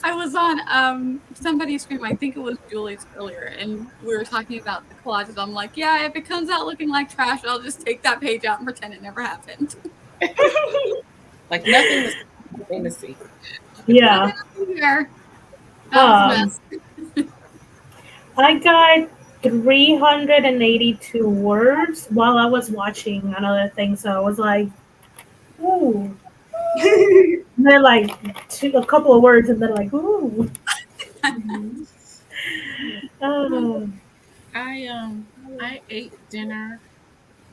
I was on somebody's stream, I think it was Julie's earlier, and we were talking about the collages. I'm like, yeah, if it comes out looking like trash, I'll just take that page out and pretend it never happened. like nothing to see. Yeah. I got 382 words while I was watching another thing, so I was like, ooh. And then like a couple of words, and then like, ooh. I ate dinner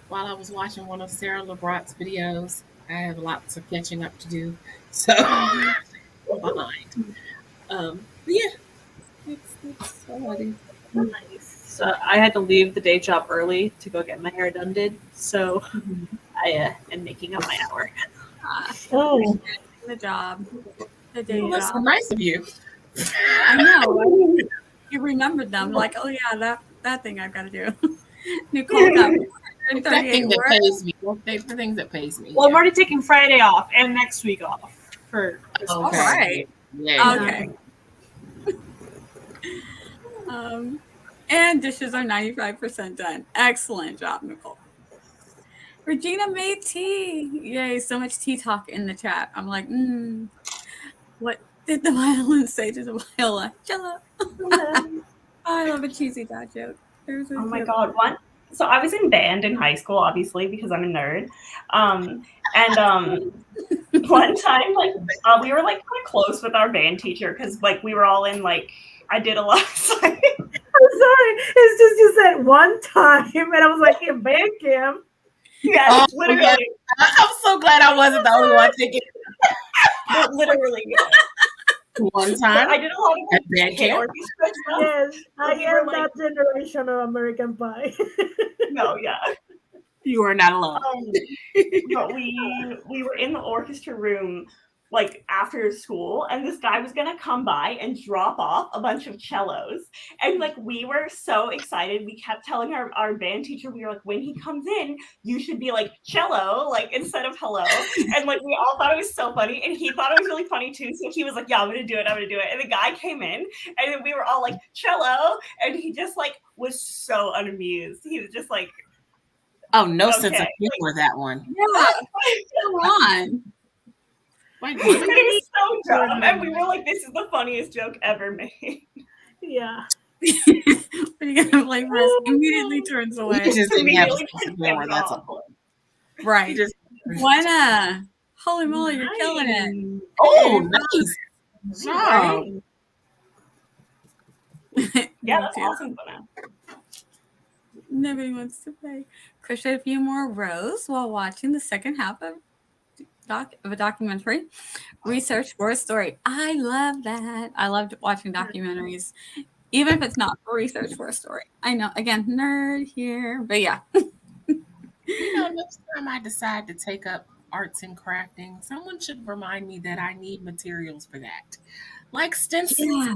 while I was watching one of Sarah LeBrot's videos. I have lots of catching up to do, so I'm behind. Yeah, it's already Nice. So I had to leave the day job early to go get my hair done. So I am making up my hour. Oh, the job. The day well, that's so job. nice of you. I know. You remembered them. Like, oh yeah, that thing I've got to do. Nicole got that thing that pays me. The things that pays me. Well, I'm already taking Friday off and next week off for. All right. Yeah. Okay. And dishes are 95% done. Excellent job, Nicole. Regina made tea. Yay, so much tea talk in the chat. I'm like, what did the violin say to the viola? Cello. I love a cheesy dad joke. Oh my god, one. So I was in band in high school, obviously, because I'm a nerd. One time, like, we were like kind of close with our band teacher because like we were all in like I did a lot of science. I'm sorry. It's just you said one time, and I was like in band camp. Yeah, literally. Yeah. I'm so glad I wasn't the only one thinking. Literally. One time, I did a lot of band camp. Yes, I am that generation of American Pie. No, yeah. You are not alone. But we were in the orchestra room like after school, and this guy was gonna come by and drop off a bunch of cellos, and like we were so excited. We kept telling our band teacher, we were like, when he comes in, you should be like cello, like instead of hello. And like we all thought it was so funny, and he thought it was really funny too, so he was like, yeah, I'm gonna do it. And the guy came in, and then we were all like cello, and he just like was so unamused. He was just like, oh, no sense of humor, that one. Yeah, come on. Like, it was so dumb, and we were like, "This is the funniest joke ever made." Yeah. What are you gonna play for us? Immediately turns away. You just didn't have a Immediately sense of humor. That's all. Right. Gwynna. Holy moly, you're killing it. Oh, nice. Wow. Yeah, that's awesome, Gwynna. Nobody wants to play. Crochet a few more rows while watching the second half of a documentary. Research for a story. I love that. I loved watching documentaries, even if it's not for research for a story. I know, again, nerd here, but yeah. You know, next time I decide to take up arts and crafting, someone should remind me that I need materials for that. Like stencils. Yeah.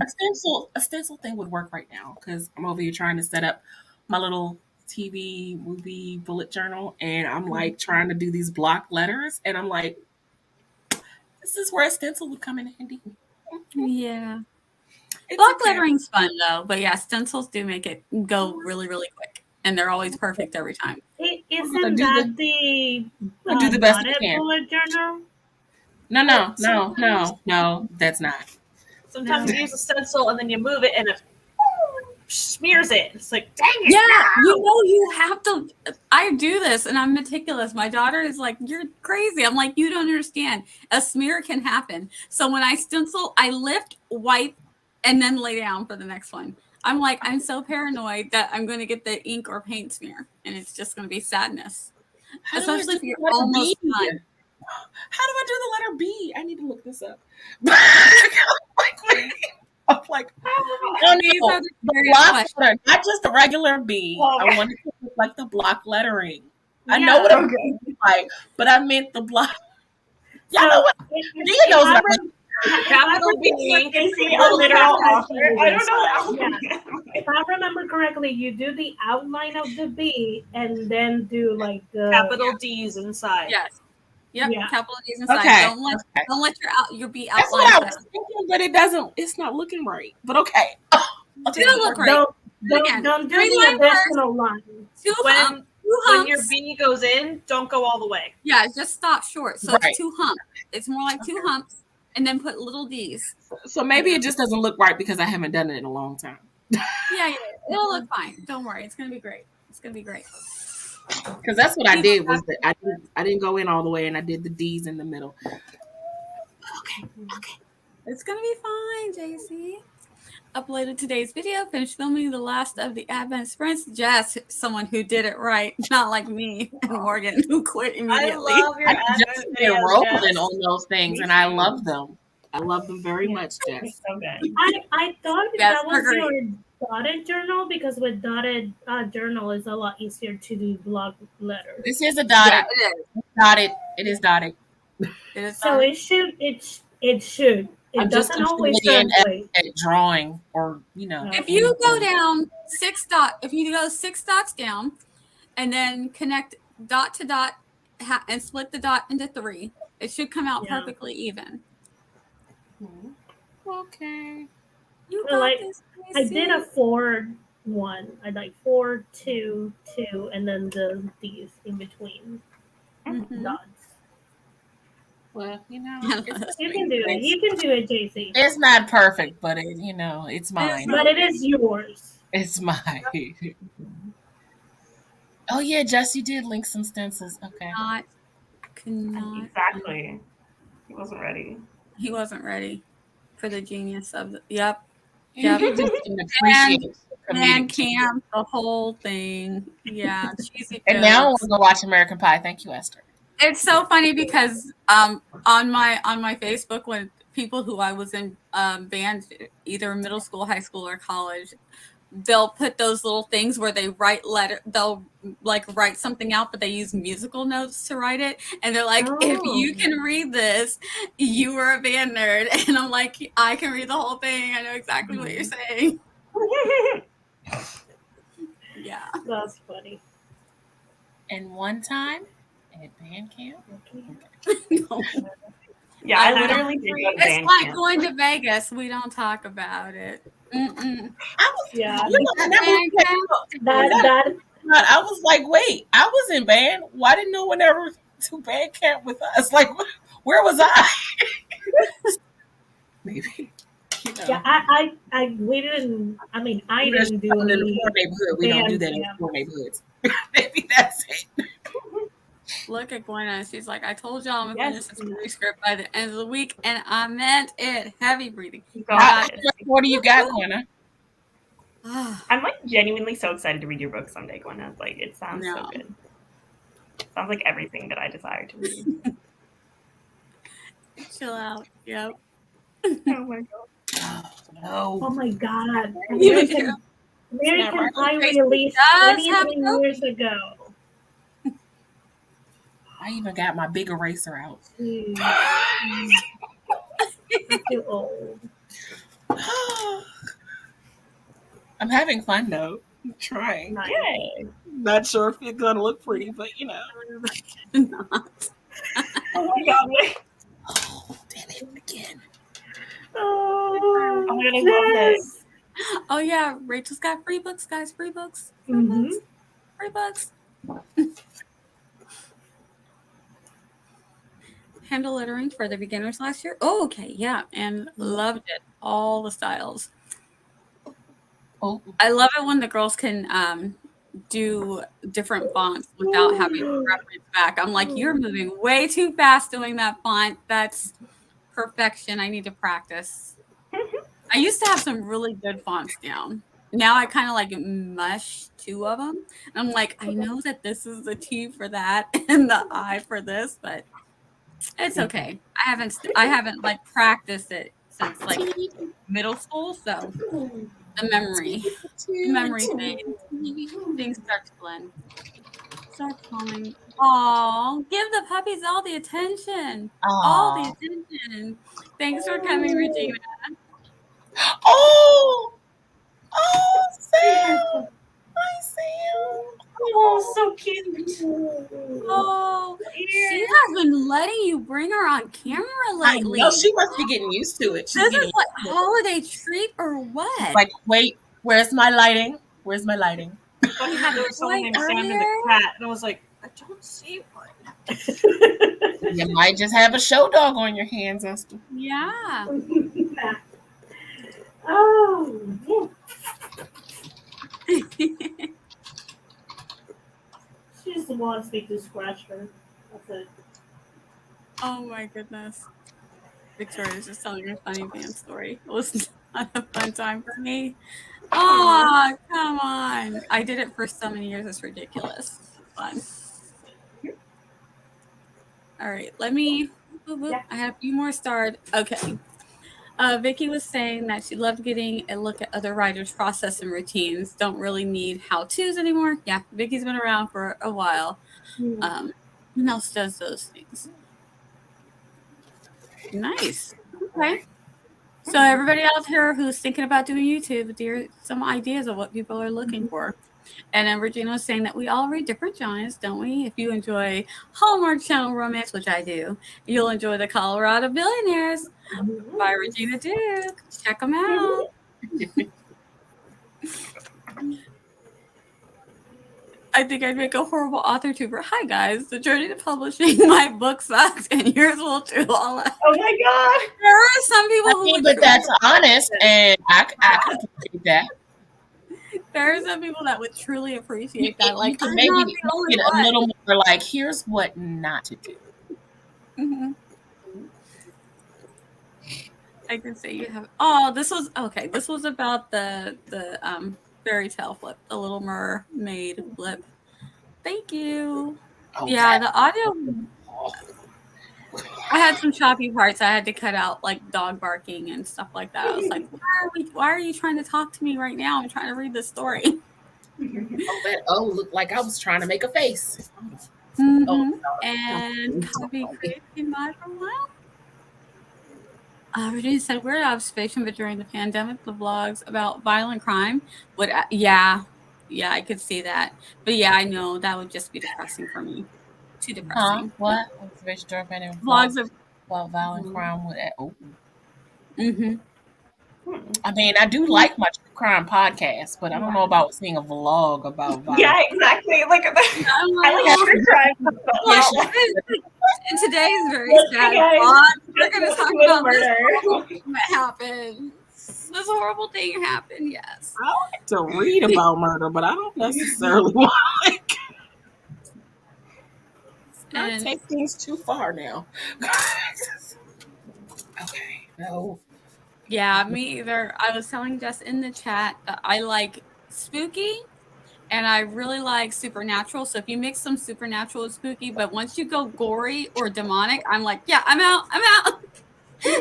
A stencil thing would work right now because I'm over here trying to set up my little TV movie bullet journal, and I'm like trying to do these block letters, and I'm like, this is where a stencil would come in handy. Yeah. Block lettering's fun though, but yeah, stencils do make it go really, really quick, and they're always perfect every time. It Isn't that the I'll do the best I dotted can. bullet journal? No, that's not. Sometimes you use a stencil and then you move it and it smears it. It's like, dang it. Yeah, you have to. I do this and I'm meticulous. My daughter is like, you're crazy. I'm like, you don't understand. A smear can happen. So when I stencil, I lift, wipe, and then lay down for the next one. I'm like, I'm so paranoid that I'm going to get the ink or paint smear and it's just going to be sadness. Especially if you're almost done. How do I do the letter B? I need to look this up. I'm like, oh, These are the the serious block questions. letter, not just the regular B. Oh, I wanted to look like the block lettering. I know what I'm like, but I meant the block. Y'all know what? Dia knows what I mean. Capital B. JC, a literal author. I don't know. If I remember correctly, you do the outline of the B and then do like the Capital D's inside. Yes. Yep. Yeah. Capital D's inside. Okay. Don't let your B outline. That's what I was thinking, but it doesn't. It's not looking right. But okay. It'll look right. Don't do Three the line additional line. When your B goes in, don't go all the way. Yeah, just stop short. So Right. it's 2 humps. It's more like 2 humps, and then put little D's. So maybe it just doesn't look right because I haven't done it in a long time. Yeah, it'll look fine. Don't worry, it's gonna be great. It's gonna be great. Because that's what I did was that I didn't go in all the way and I did the D's in the middle. Okay. It's gonna be fine, JC. Uploaded today's video. Finished filming the last of the Advent sprints. Jess, someone who did it right, not like me and Morgan who quit immediately. I love your I Advent just been videos, rolling Jess. on those things and I love them. I love them very much, Jess. So good. I thought Yes, that was agree. your dotted journal because with dotted journal it's a lot easier to do block letters. This is a dotted. Yeah, it is. Dotted. It is dotted. It is So it should. It I'm just doesn't always completely translate. at drawing or, you know. If you go down 6 dots, if you go 6 dots down, and then connect dot to dot and split the dot into 3, it should come out Yeah. perfectly even. Okay. You Well, got this, I JC. did a 4-1. I like 4, 2, 2, and then the these in between Mhm. dots. Well, you know, You can do it. You can do it, JC. it's not perfect, but it, you know, it's mine. But it is yours. It's mine. Oh yeah, Jess, you did link some stencils. Okay. Could not. Exactly. He wasn't ready. He wasn't ready for the genius of the. Yep. You Yep. just didn't appreciate Man comedic. cam, the whole thing. Yeah. Cheesy And now I want jokes. to go watch American Pie. Thank you, Esther. It's so funny because on my Facebook, when people who I was in band, either middle school, high school, or college, they'll put those little things where they they'll like write something out, but they use musical notes to write it, and they're like, if you can read this, you were a band nerd. And I'm like, I can read the whole thing. I know exactly what you're saying. Yeah. That's funny. And one time at band camp. Yeah, I literally did go to It's band like camp. going to Vegas. We don't talk about it. Mm-mm. Yeah. You know, That I was like, wait, I was in band. Why didn't no one ever do band camp with us? Like, where was I? Maybe. You know. yeah. We didn't. I mean, I There's didn't do something in the any. poor neighborhood. We don't do that in band poor neighborhoods. Maybe that's it. Look at Gwynna. She's like, I told y'all I'm going to Yes. finish this movie script by the end of the week, and I meant it. Heavy breathing. How much more do you got, Gwynna? I'm like genuinely so excited to read your book someday, Gwynna. Like it sounds so No. good. Sounds like everything that I desire to read. Chill out. Yep. Oh my god. Oh No. my God! You American not Pie right. released Does have 23 years ago. I even got my big eraser out. I'm too old. I'm having fun though. I'm trying. Yay. Not sure if it's gonna look pretty, but you know. Not. Oh my god. Wait. Oh, damn it again. Oh, Oh my god, I love it. Oh, yeah. Rachel's got free books, guys. Free books. Free Mhm. books. Free books. handle lettering for the beginners last year. Oh, okay, yeah, and loved it. All the styles. Oh, I love it when the girls can do different fonts without having to reference back. I'm like, you're moving way too fast doing that font. That's perfection. I need to practice. I used to have some really good fonts down. Now I kind of like mush two of them. And I'm like, I know that this is the T for that and the I for this, but it's okay. I haven't like practiced it since like middle school, so the memory fades. Things start to blend. Start calling. Oh, give the puppies all the attention. All the attention. Thanks for coming, Regina. Oh, Sam. Hi, Sam. Oh, so cute. Oh, she has been letting you bring her on camera lately. I know, she must be getting used to it. This is like a holiday treat or what? Like, wait, where's my lighting? Where's my lighting? But yeah, there was someone named Sam in the cat, and I was like, I don't see one. You might just have a show dog on your hands, Esther. Yeah. Oh, yeah. She just wants me to scratch her. That's it. Oh my goodness. Victoria is just telling a funny dance story. It was not a fun time for me. Oh, come on. I did it for so many years. It's ridiculous. Fun. All right. Let me. I have a few more starred. Okay. Vicky was saying that she loved getting a look at other writers' process and routines. Don't really need how-tos anymore. Yeah, Vicky's been around for a while. Who else does those things? Nice. Okay. So everybody out here who's thinking about doing YouTube, there are some ideas of what people are looking for. And then Regina was saying that we all read different genres, don't we? If you enjoy Hallmark Channel romance, which I do, you'll enjoy The Colorado Billionaires by Regina Duke. Check them out. I think I'd make a horrible author tuber. Hi guys, the journey to publishing my book sucks, and yours will too. Oh my god! There are some people but that's honest, and I can appreciate that. There are some people that would truly appreciate that. Like, you maybe get a little more like, here's what not to do. Mm-hmm. I can say you have. Oh, this was okay. This was about the fairy tale flip, the Little Mermaid flip. Thank you. Okay. Yeah, the audio. I had some choppy parts. I had to cut out like dog barking and stuff like that. I was like, why are you trying to talk to me right now? I'm trying to read this story. Looked like I was trying to make a face. Mm-hmm. And copy came by for a while. Regina said, weird observation, but during the pandemic, the vlogs about violent crime would, yeah, I could see that. But yeah, I know that would just be depressing for me. Too depressing. What? Observation during pandemic vlogs about violent crime would. Mm-hmm. I mean, I do like my true crime podcast, but I don't know about seeing a vlog about violence. Yeah, exactly. Like, I like true crime. And today is very sad. We're going to talk about murder. What happened. This horrible thing happened, yes. I like to read about murder, but I don't necessarily like. I take things too far now. Okay, no. Yeah, me either. I was telling Jess in the chat that I like spooky and I really like supernatural. So if you mix some supernatural with spooky, but once you go gory or demonic, I'm like, yeah, I'm out. So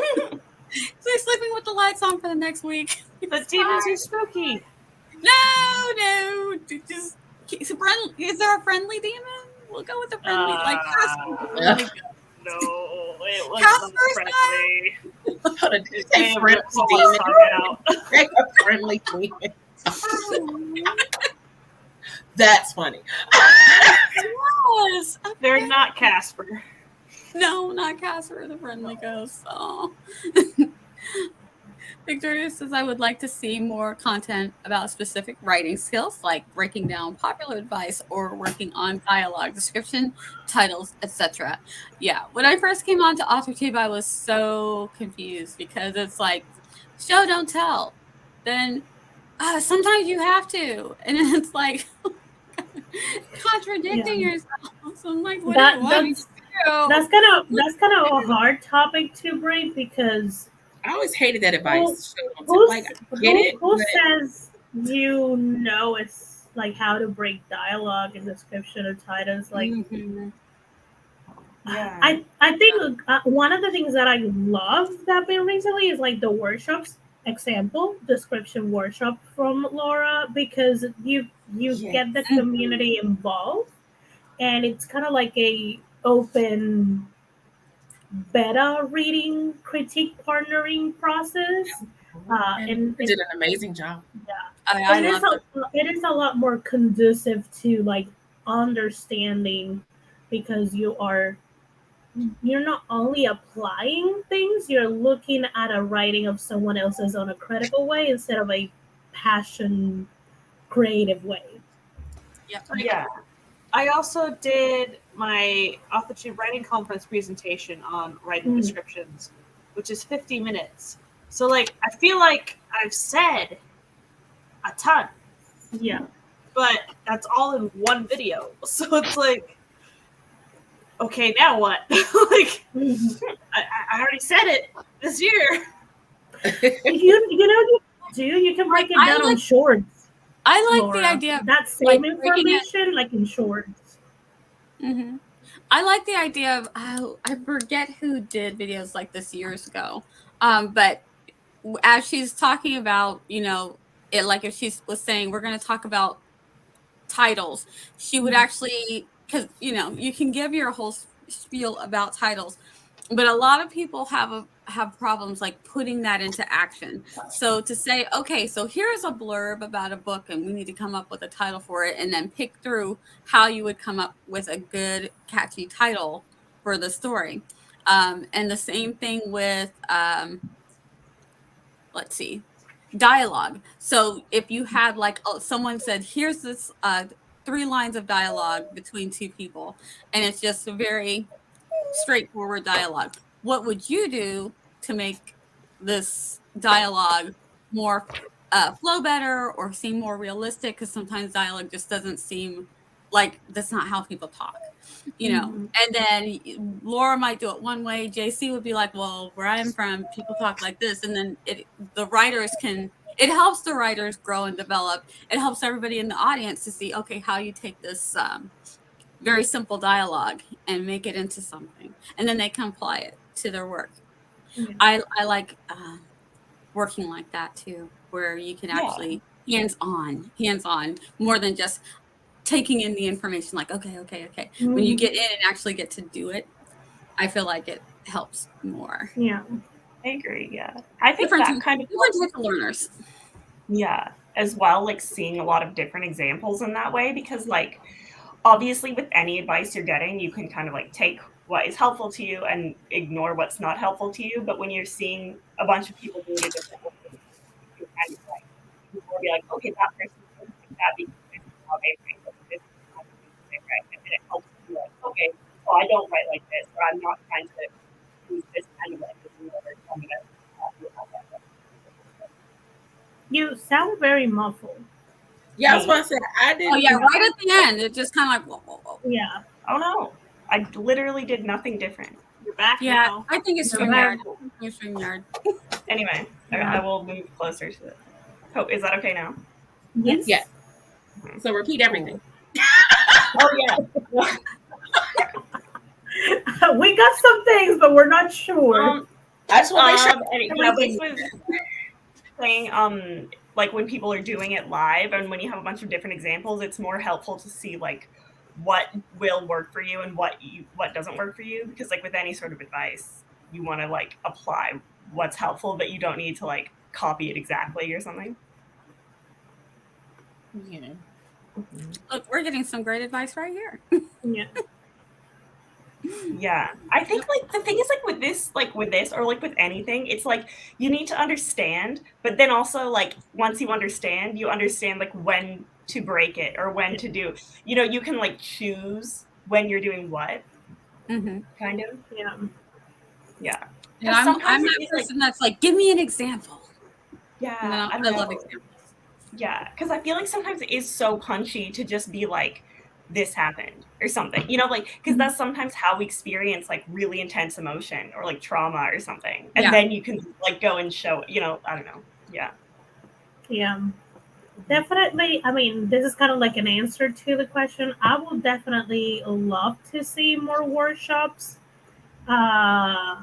you're sleeping with the lights on for the next week. But demons are spooky. No. Just is there a friendly demon? We'll go with the friendly. No, it wasn't friendly. Did you say friendly demon? A friendly demon. That's funny. Yes. They're not Casper. No, not Casper, the friendly ghost. Oh. Victoria says, I would like to see more content about specific writing skills, like breaking down popular advice or working on dialogue, description, titles, etc. Yeah, when I first came on to AuthorTube, I was so confused because it's like, show, don't tell. Then sometimes you have to. And it's like contradicting yourself. So I'm like, what do you want me to do? That's kind of a hard topic to break because I always hated that advice. Who says you know it's like how to break dialogue and description of titles? Like, Yeah. I think one of the things that I love that been recently is like the workshops. Example description workshop from Laura, because you get the community involved, and it's kind of like a open beta reading critique partnering process. And did an amazing job. Yeah, it is a lot more conducive to like understanding, because you're not only applying things, you're looking at a writing of someone else's on a critical way instead of a passion creative way. Yeah. I also did my AuthorTube writing conference presentation on writing descriptions, which is 50 minutes. So like I feel like I've said a ton. Yeah. But that's all in one video. So it's like, okay, now what? Like, I already said it this year. You can break it down on shorts. I like Laura. the idea of that same information, like in shorts. Mm-hmm. I like the idea of, I forget who did videos like this years ago, but as she's talking about, it, like if she was saying, we're going to talk about titles, she would actually, because, you can give your whole spiel about titles, but a lot of people have problems like putting that into action. So to say, okay, so here's a blurb about a book and we need to come up with a title for it, and then pick through how you would come up with a good, catchy title for the story. And the same thing with, let's see, dialogue. So if you had like, someone said, here's this 3 lines of dialogue between 2 people, and it's just a very straightforward dialogue. What would you do to make this dialogue more flow better or seem more realistic? Because sometimes dialogue just doesn't seem like that's not how people talk, And then Laura might do it one way. JC would be like, well, where I'm from, people talk like this. And then it helps the writers grow and develop. It helps everybody in the audience to see, okay, how you take this very simple dialogue and make it into something, and then they can apply it to their work. I like working like that too, where you can actually hands-on more than just taking in the information like, okay. When you get in and actually get to do it, I feel like it helps more. Yeah, I agree. Yeah, I think that kind of different learners. Yeah, as well, like seeing a lot of different examples in that way, because like obviously with any advice you're getting, you can kind of like take what is helpful to you and ignore what's not helpful to you. But when you're seeing a bunch of people doing it different ways, you kind of like, you will be like, okay, that person thinks like that because this is how they think, but this is how they think, right? And it helps you like, okay, so I don't write like this, or I'm not trying to use this kind of language in order to tell me that. You sound very muffled. Yeah, I was about to say, I didn't. Oh yeah, right at the end, it just kind of like, whoa. Yeah. Oh no, I literally did nothing different. You're back Yeah, now. I think it's StreamYard. Anyway, I will move closer to it. Oh, is that okay now? Yes. Yeah. So repeat everything. Oh yeah. We got some things, but we're not sure. I just want to make sure. This was saying, like when people are doing it live and when you have a bunch of different examples, it's more helpful to see like what will work for you and what doesn't work for you, because like with any sort of advice, you want to like apply what's helpful, but you don't need to like copy it exactly or something. Yeah. Look, we're getting some great advice right here. Yeah. Yeah, I think like the thing is like with this or like with anything, it's like you need to understand, but then also like once you understand like when to break it or when to do. You can like choose when you're doing what Mm-hmm. kind of. Yeah. Yeah. And 'Cause I'm sometimes that it is, like, person that's like, give me an example. yeah, No, I don't I love know. examples. Yeah, because I feel like sometimes it is so punchy to just be like, this happened or something, like, because that's sometimes how we experience like really intense emotion or like trauma or something. And Yeah. then you can like go and show, I don't know. Yeah. Yeah. Definitely. I mean, this is kind of like an answer to the question. I will definitely love to see more workshops. Uh,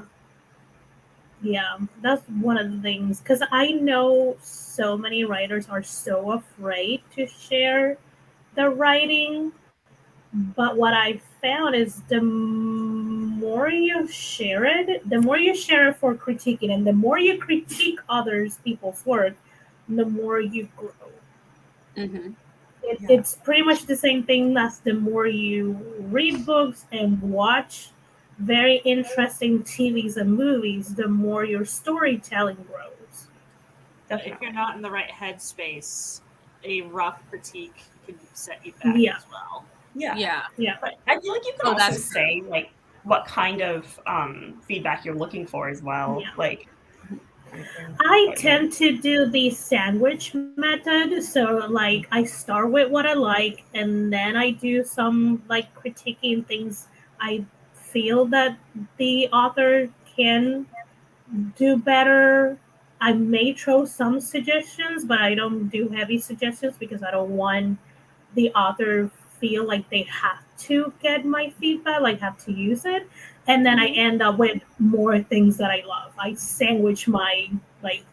yeah, that's one of the things because I know so many writers are so afraid to share the writing. But what I found is the more you share it, the more you share it for critiquing, and the more you critique others people's work, the more you grow. Mm-hmm. Yeah. It's pretty much the same thing as the more you read books and watch very interesting TVs and movies, the more your storytelling grows. If you're Definitely. not in the right headspace, a rough critique can set you back Yeah. as well. Yeah. Yeah. Yeah. But I feel like you can Oh, also that's say like what kind of feedback you're looking for as well. Yeah. Like I tend to do the sandwich method. So, like, I start with what I like, and then I do some, like, critiquing things I feel that the author can do better. I may throw some suggestions, but I don't do heavy suggestions because I don't want the author feel like they have to get my feedback, like have to use it. And then I end up with more things that I love. I sandwich my like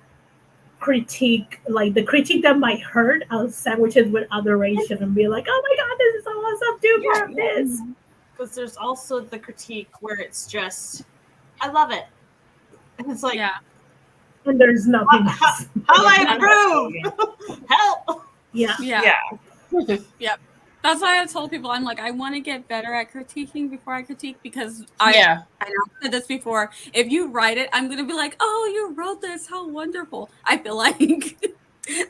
critique, like the critique that might hurt, I'll sandwich it with adoration and be like, oh my god, this is awesome, do more of this. Because there's also the critique where it's just, I love it. And it's like, yeah. And there's nothing else. how do I improve? Help! Yeah. Yeah. Yeah. Yep. That's why I told people, I'm like, I want to get better at critiquing before I critique because Yeah. I know I've said this before. If you write it, I'm going to be like, oh, you wrote this. How wonderful. I feel like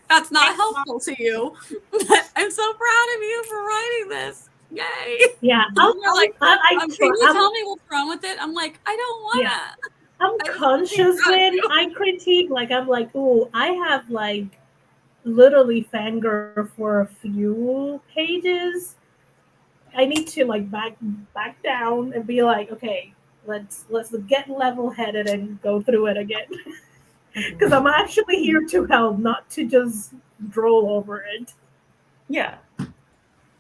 that's not helpful to you. But I'm so proud of you for writing this. Yay. Yeah. You're like, can you tell I'm, me what's wrong with it? I'm like, I don't want yeah. to. I'm I just conscious proud of when you. I critique. Like I'm like, oh, I have like literally fangirl for a few pages. I need to like back down and be like, okay, let's get level headed and go through it again. Because I'm actually here to help, not to just droll over it. Yeah.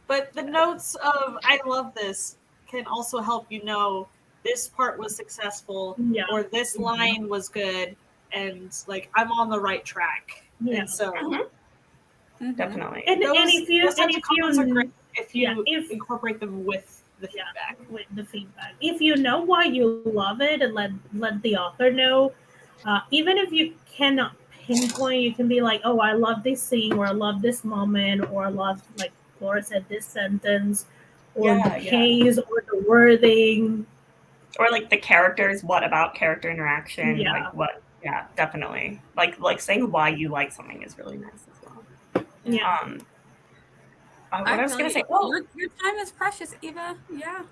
But the notes of I love this can also help you know this part was successful Yeah. or this line was good and like I'm on the right track. Yeah. And so Definitely. And if you those types of comments are great if you if incorporate them with the feedback. With the feedback, if you know why you love it, and let the author know. Even if you cannot pinpoint, you can be like, "Oh, I love this scene," or "I love this moment," or "I love," like Laura said, "this sentence," or the pace, or the wording, or like the characters. What about character interaction? Yeah. Like what? Yeah, definitely. Like saying why you like something is really nice as well. Yeah. What I was feel gonna you. say. Oh, Your time is precious, Eva. Yeah.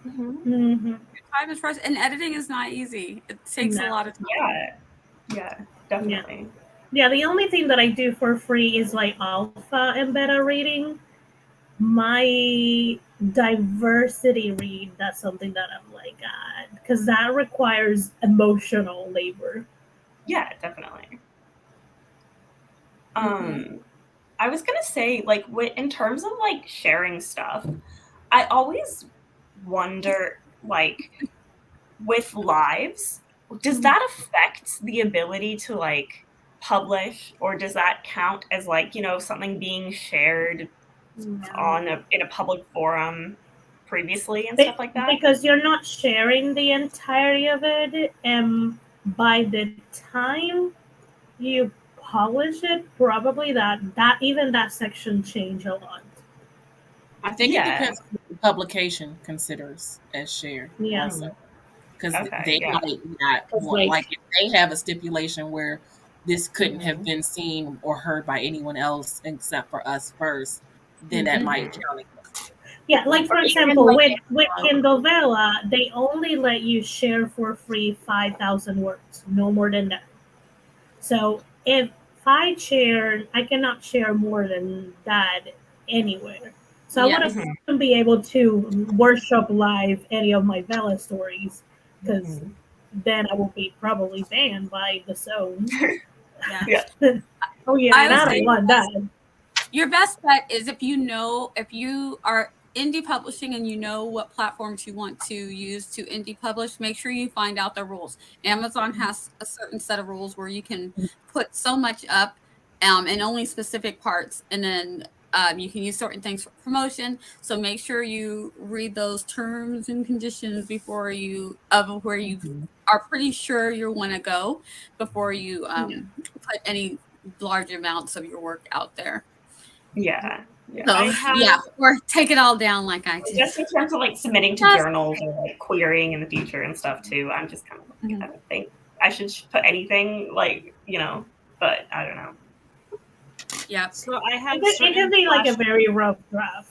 Mm-hmm. Your time is precious, and editing is not easy. It takes a lot of time. Yeah, definitely. Yeah, the only thing that I do for free is like alpha and beta reading. My diversity read, that's something that I'm like, God, because that requires emotional labor. Yeah, definitely. I was gonna say, like, in terms of like sharing stuff, I always wonder, like, with lives, does that affect the ability to like publish, or does that count as like something being shared in a public forum previously and stuff like that? Because you're not sharing the entirety of it, and by the time you publish it, probably that even that section change a lot. I think Yeah. it depends on what the publication considers as shared. Yeah. Also, because Okay, they yeah. might not want, like if they have a stipulation where this couldn't have been seen or heard by anyone else except for us first, then that might count against it. Yeah, like for Or even example, like with Kindlevella, they only let you share for free 5,000 words, no more than that. So if I share, I cannot share more than that anywhere. So I Yes. wouldn't be able to workshop live any of my Vela stories because then I will be probably banned by the zone. Yeah. Oh yeah, I and would I say don't want that. your best bet is if you are indie publishing and you know what platforms you want to use to indie publish, make sure you find out the rules. Amazon has a certain set of rules where you can put so much up and only specific parts, and then you can use certain things for promotion. So make sure you read those terms and conditions before you of where you are pretty sure you want to go before you put any large amounts of your work out there. Yeah. So or take it all down like I did. Just in terms of like submitting to journals or like querying in the future and stuff too, I'm just kind of like, I don't think I should put anything like, but I don't know. Yeah. So I have It can be like a very rough draft.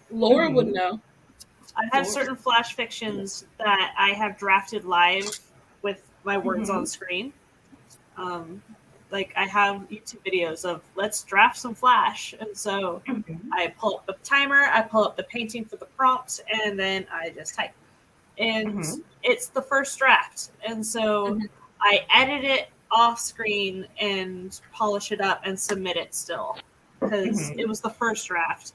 Laura would know. I have certain flash fictions that I have drafted live with my words on screen. Like I have YouTube videos of let's draft some flash, and so I pull up the timer, I pull up the painting for the prompt, and then I just type. And it's the first draft, and so I edit it off screen and polish it up and submit it still because it was the first draft.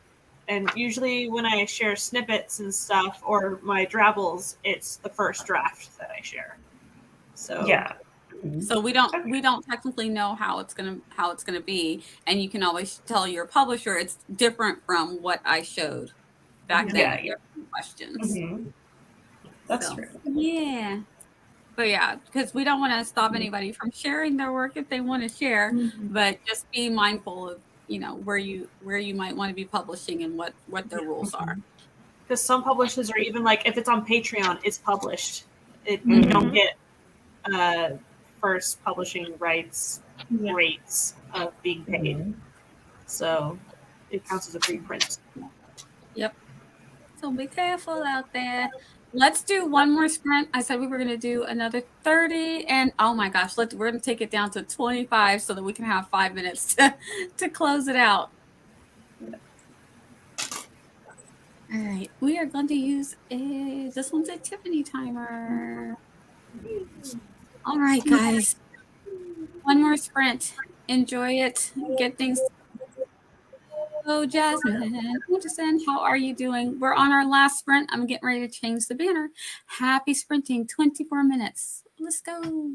And usually when I share snippets and stuff or my drabbles, it's the first draft that I share. So So we don't technically know how it's gonna be, and you can always tell your publisher it's different from what I showed back then. If you have any questions. That's true. Yeah. But yeah, because we don't want to stop anybody from sharing their work if they want to share, but just be mindful of where you might want to be publishing and what their rules are. Because some publishers are even like if it's on Patreon, it's published. You don't get first publishing rates of being paid, so it counts as a preprint. Yep. So be careful out there. Let's do one more sprint. I said we were going to do another 30, and oh my gosh, we're going to take it down to 25 so that we can have 5 minutes to close it out. All right, we are going to use this one's a Tiffany timer. All right, guys, one more sprint. Enjoy it. Get things. Hello, Jasmine. Anderson, how are you doing? We're on our last sprint. I'm getting ready to change the banner. Happy sprinting, 24 minutes. Let's go.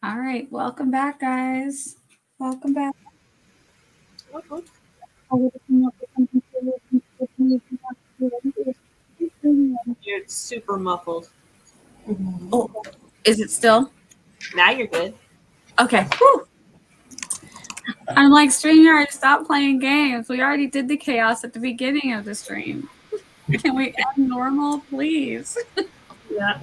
All right, welcome back, guys. Welcome back. You're super muffled. Oh, is it still? Now you're good. Okay. Whew. I'm like, StreamYard, stop playing games. We already did the chaos at the beginning of the stream. Can we end normal, please? Yeah.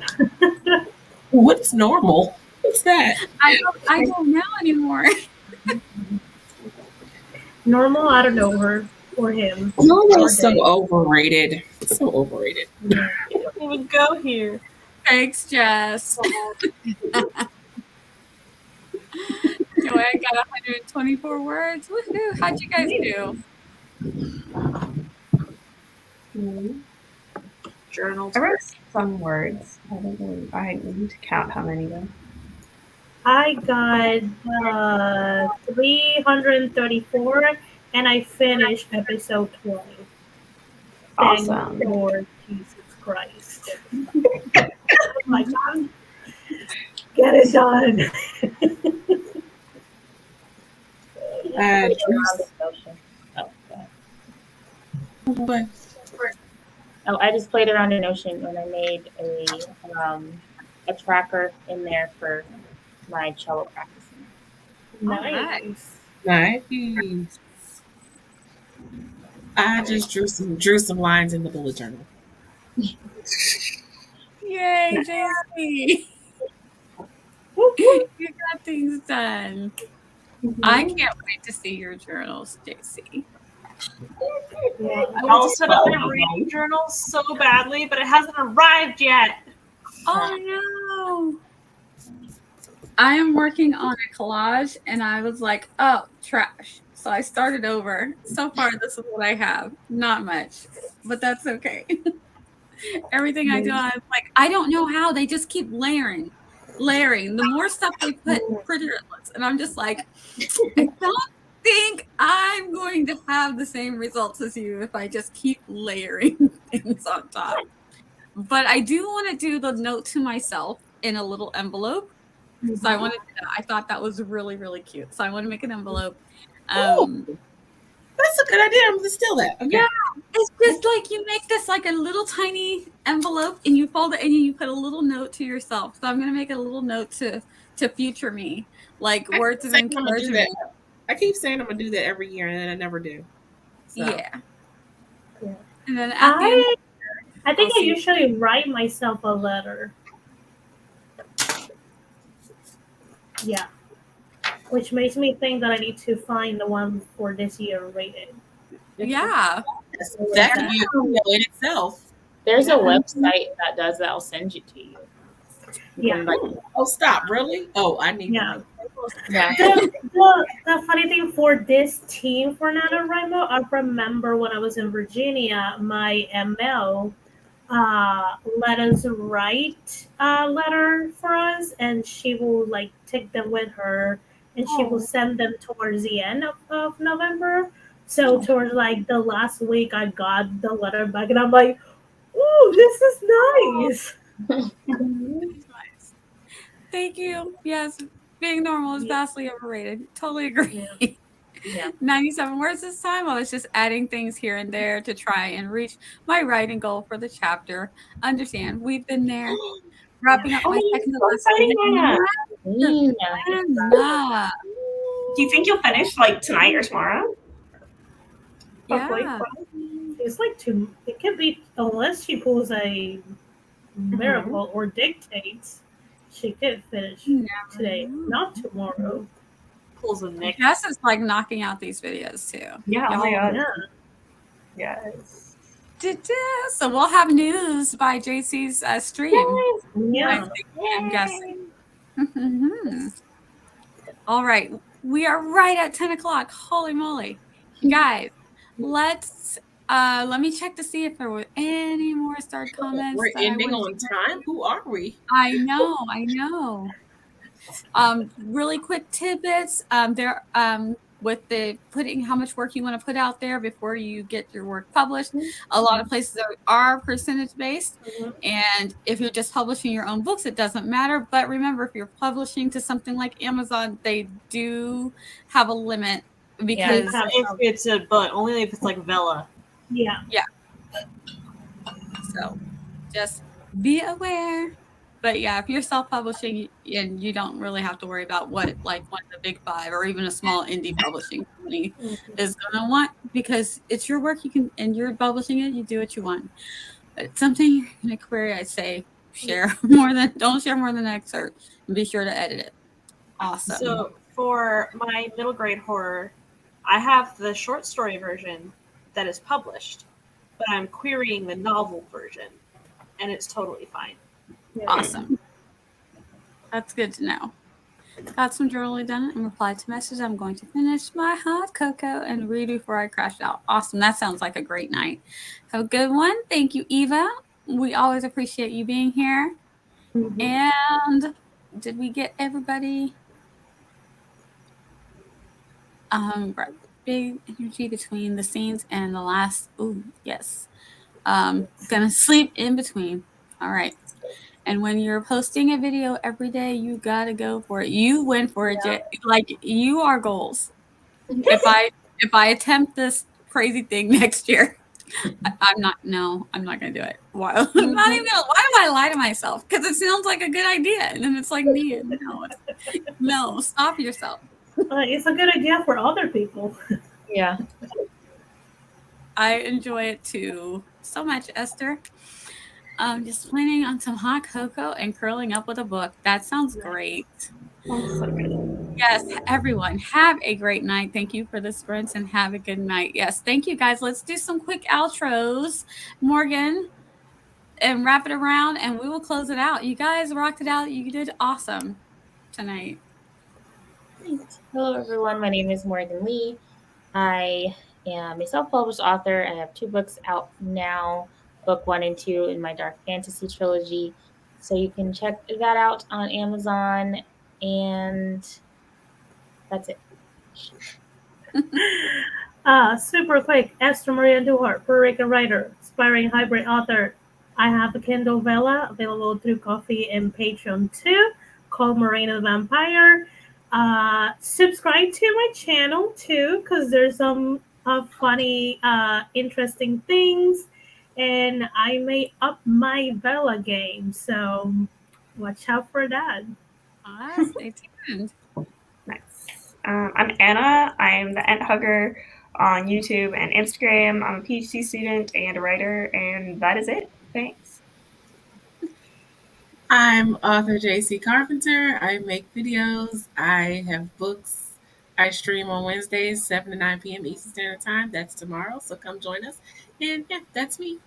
What's normal? What's that? I don't know anymore. Normal, I don't know her or him. Normal or is so they. overrated. It's so overrated. You don't even go here. Thanks, Jess. Joanne got 124 words. Woohoo! How'd you guys do? Journals. I wrote some words. I don't know. I need to count how many though. I got 334 and I finished episode 20. Awesome. Thank Lord Jesus Christ. Oh my God. Get it done. But Oh, I just played around in Ocean and I made a tracker in there for my cello practicing. Nice. nice. I just drew some lines in the bullet journal. Yay, JC! You got things done. I can't wait to see your journals, JC. Yeah. I want to set up my reading journal so badly, but it hasn't arrived yet. Oh no! I am working on a collage and I was like, oh, trash. So I started over. So far, this is what I have. Not much, but that's okay. Everything I do, I'm like, I don't know how. They just keep layering. The more stuff they put, prettier it looks. And I'm just like, I don't think I'm going to have the same results as you if I just keep layering things on top. But I do want to do the note to myself in a little envelope. So I wanted to, I thought that was really, really cute. So I want to make an envelope. That's a good idea. I'm going to steal that. Okay. Yeah, it's just like you make this like a little tiny envelope and you fold it and you put a little note to yourself. So I'm going to make a little note to future me, like words of encouragement. I keep saying I'm going to do that every year and then I never do. So. Yeah. And then at the end, I think I usually write myself a letter. Yeah. Which makes me think that I need to find the one for this year rated. yeah. That could be a video in itself. There's a website that does that. I'll send it to you. Yeah. Oh, stop. Really? Oh, I need Yeah. Yeah. The funny thing for this team for NaNoWriMo, I remember when I was in Virginia, my ML let us write a letter for us, and she will like take them with her, and she will send them towards the end of November. So towards like the last week, I got the letter back, and I'm like, "Ooh, this is nice." Nice. Thank you. Yes, being normal is vastly overrated. Totally agree. Yeah. 97 words this time. I was just adding things here and there to try and reach my writing goal for the chapter. Understand, we've been there. Wrapping up my second Do you think you'll finish like tonight or tomorrow? Yeah. It's like it could be, unless she pulls a miracle or dictates, she could finish today, not tomorrow. Pulls a Nick. Jess is like knocking out these videos too. Yeah. Oh my God. Yes. So we'll have news by JC's stream. Yeah. I'm guessing. All right. We are right at 10 o'clock. Holy moly. Guys, let me check to see if there were any more start comments. We're ending on time. Who are we? I know. Really quick tidbits. with the putting how much work you want to put out there before you get your work published. A lot of places are percentage based. And if you're just publishing your own books, it doesn't matter. But remember, if you're publishing to something like Amazon, they do have a limit because if it's a but only if it's like Vella. Yeah. So just be aware. But yeah, if you're self-publishing and you don't really have to worry about what like one of the big five or even a small indie publishing company is gonna want, because it's your work, you can, and you're publishing it, you do what you want. But it's something in a query, I say don't share more than an excerpt, and be sure to edit it. Awesome. So for my middle grade horror, I have the short story version that is published, but I'm querying the novel version, and it's totally fine. Awesome. That's good to know. Got some journaling done and replied to message. I'm going to finish my hot cocoa and read before I crash out. Awesome. That sounds like a great night. Have a good one. Thank you, Eva. We always appreciate you being here. And did we get everybody? Big energy between the scenes and the last. Ooh, yes. Gonna sleep in between. All right. And when you're posting a video every day, you gotta go for it. You went for it, like you are goals. If I attempt this crazy thing next year, I'm not gonna do it. Why? Why do I lie to myself? Because it sounds like a good idea, and then it's like me. No, stop yourself. It's a good idea for other people. Yeah. I enjoy it too so much, Esther. Just planning on some hot cocoa and curling up with a book. That sounds great. Yes, everyone, have a great night. Thank you for the sprints and have a good night. Yes, thank you guys. Let's do some quick outros, Morgan, and wrap it around, and we will close it out. You guys rocked it out. You did awesome tonight. Thanks. Hello, everyone. My name is Morgan Lee. I am a self-published author. I have 2 books out now, book 1 and 2 in my dark fantasy trilogy. So you can check that out on Amazon, and that's it. Super quick, Esther Maria Duhart, Puerto Rican writer, aspiring hybrid author. I have a Kindle Vella available through Coffee and Patreon too, called Morena the Vampire. Subscribe to my channel too, because there's some funny, interesting things, and I may up my Vella game, so watch out for that. Stay tuned. Nice. I'm Anna. I'm the enthugger on YouTube and Instagram. I'm a PhD student and a writer, and that is it. Thanks. I'm author JC Carpenter. I make videos. I have books. I stream on Wednesdays, 7 to 9 p.m. Eastern Standard Time. That's tomorrow, so come join us. And yeah, that's me.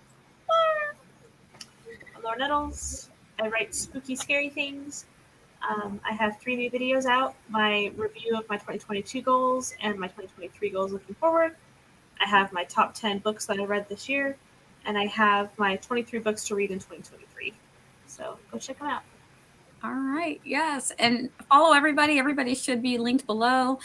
Hello, Nettles. I write spooky, scary things. I have 3 new videos out, my review of my 2022 goals and my 2023 goals looking forward. I have my top 10 books that I read this year, and I have my 23 books to read in 2023. So go check them out. All right. Yes. And follow everybody. Everybody should be linked below.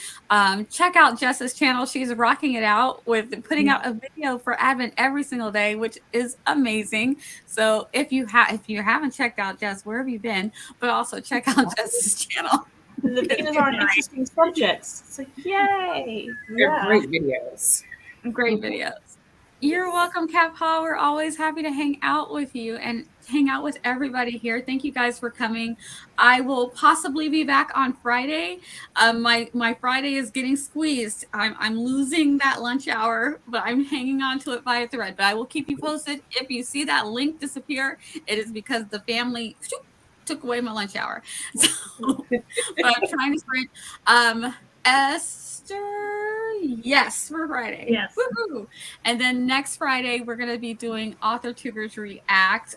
Check out Jess's channel. She's rocking it out with putting out a video for Advent every single day, which is amazing. So if you haven't checked out Jess, where have you been? But also check out Jess's channel. The videos are on interesting subjects. So yay. They're great videos. Great videos. You're welcome, Cap Paw. We're always happy to hang out with you and hang out with everybody here. Thank you guys for coming. I will possibly be back on Friday. My Friday is getting squeezed. I'm losing that lunch hour, but I'm hanging on to it by a thread. But I will keep you posted. If you see that link disappear, it is because the family took away my lunch hour. So, but I'm trying to sprint. Esther, yes, for Friday. Yes. Woo-hoo. And then next Friday, we're going to be doing Author Tubers React,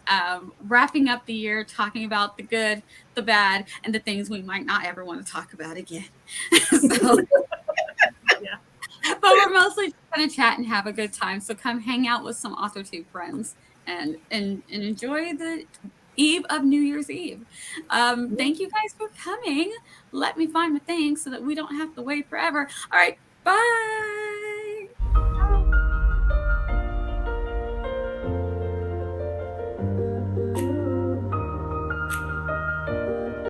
wrapping up the year, talking about the good, the bad, and the things we might not ever want to talk about again. So, Yeah. But we're mostly going to chat and have a good time. So come hang out with some AuthorTube friends and enjoy the eve of New Year's Eve. Thank you guys for coming. Let me find my thing so that we don't have to wait forever. All right. Bye.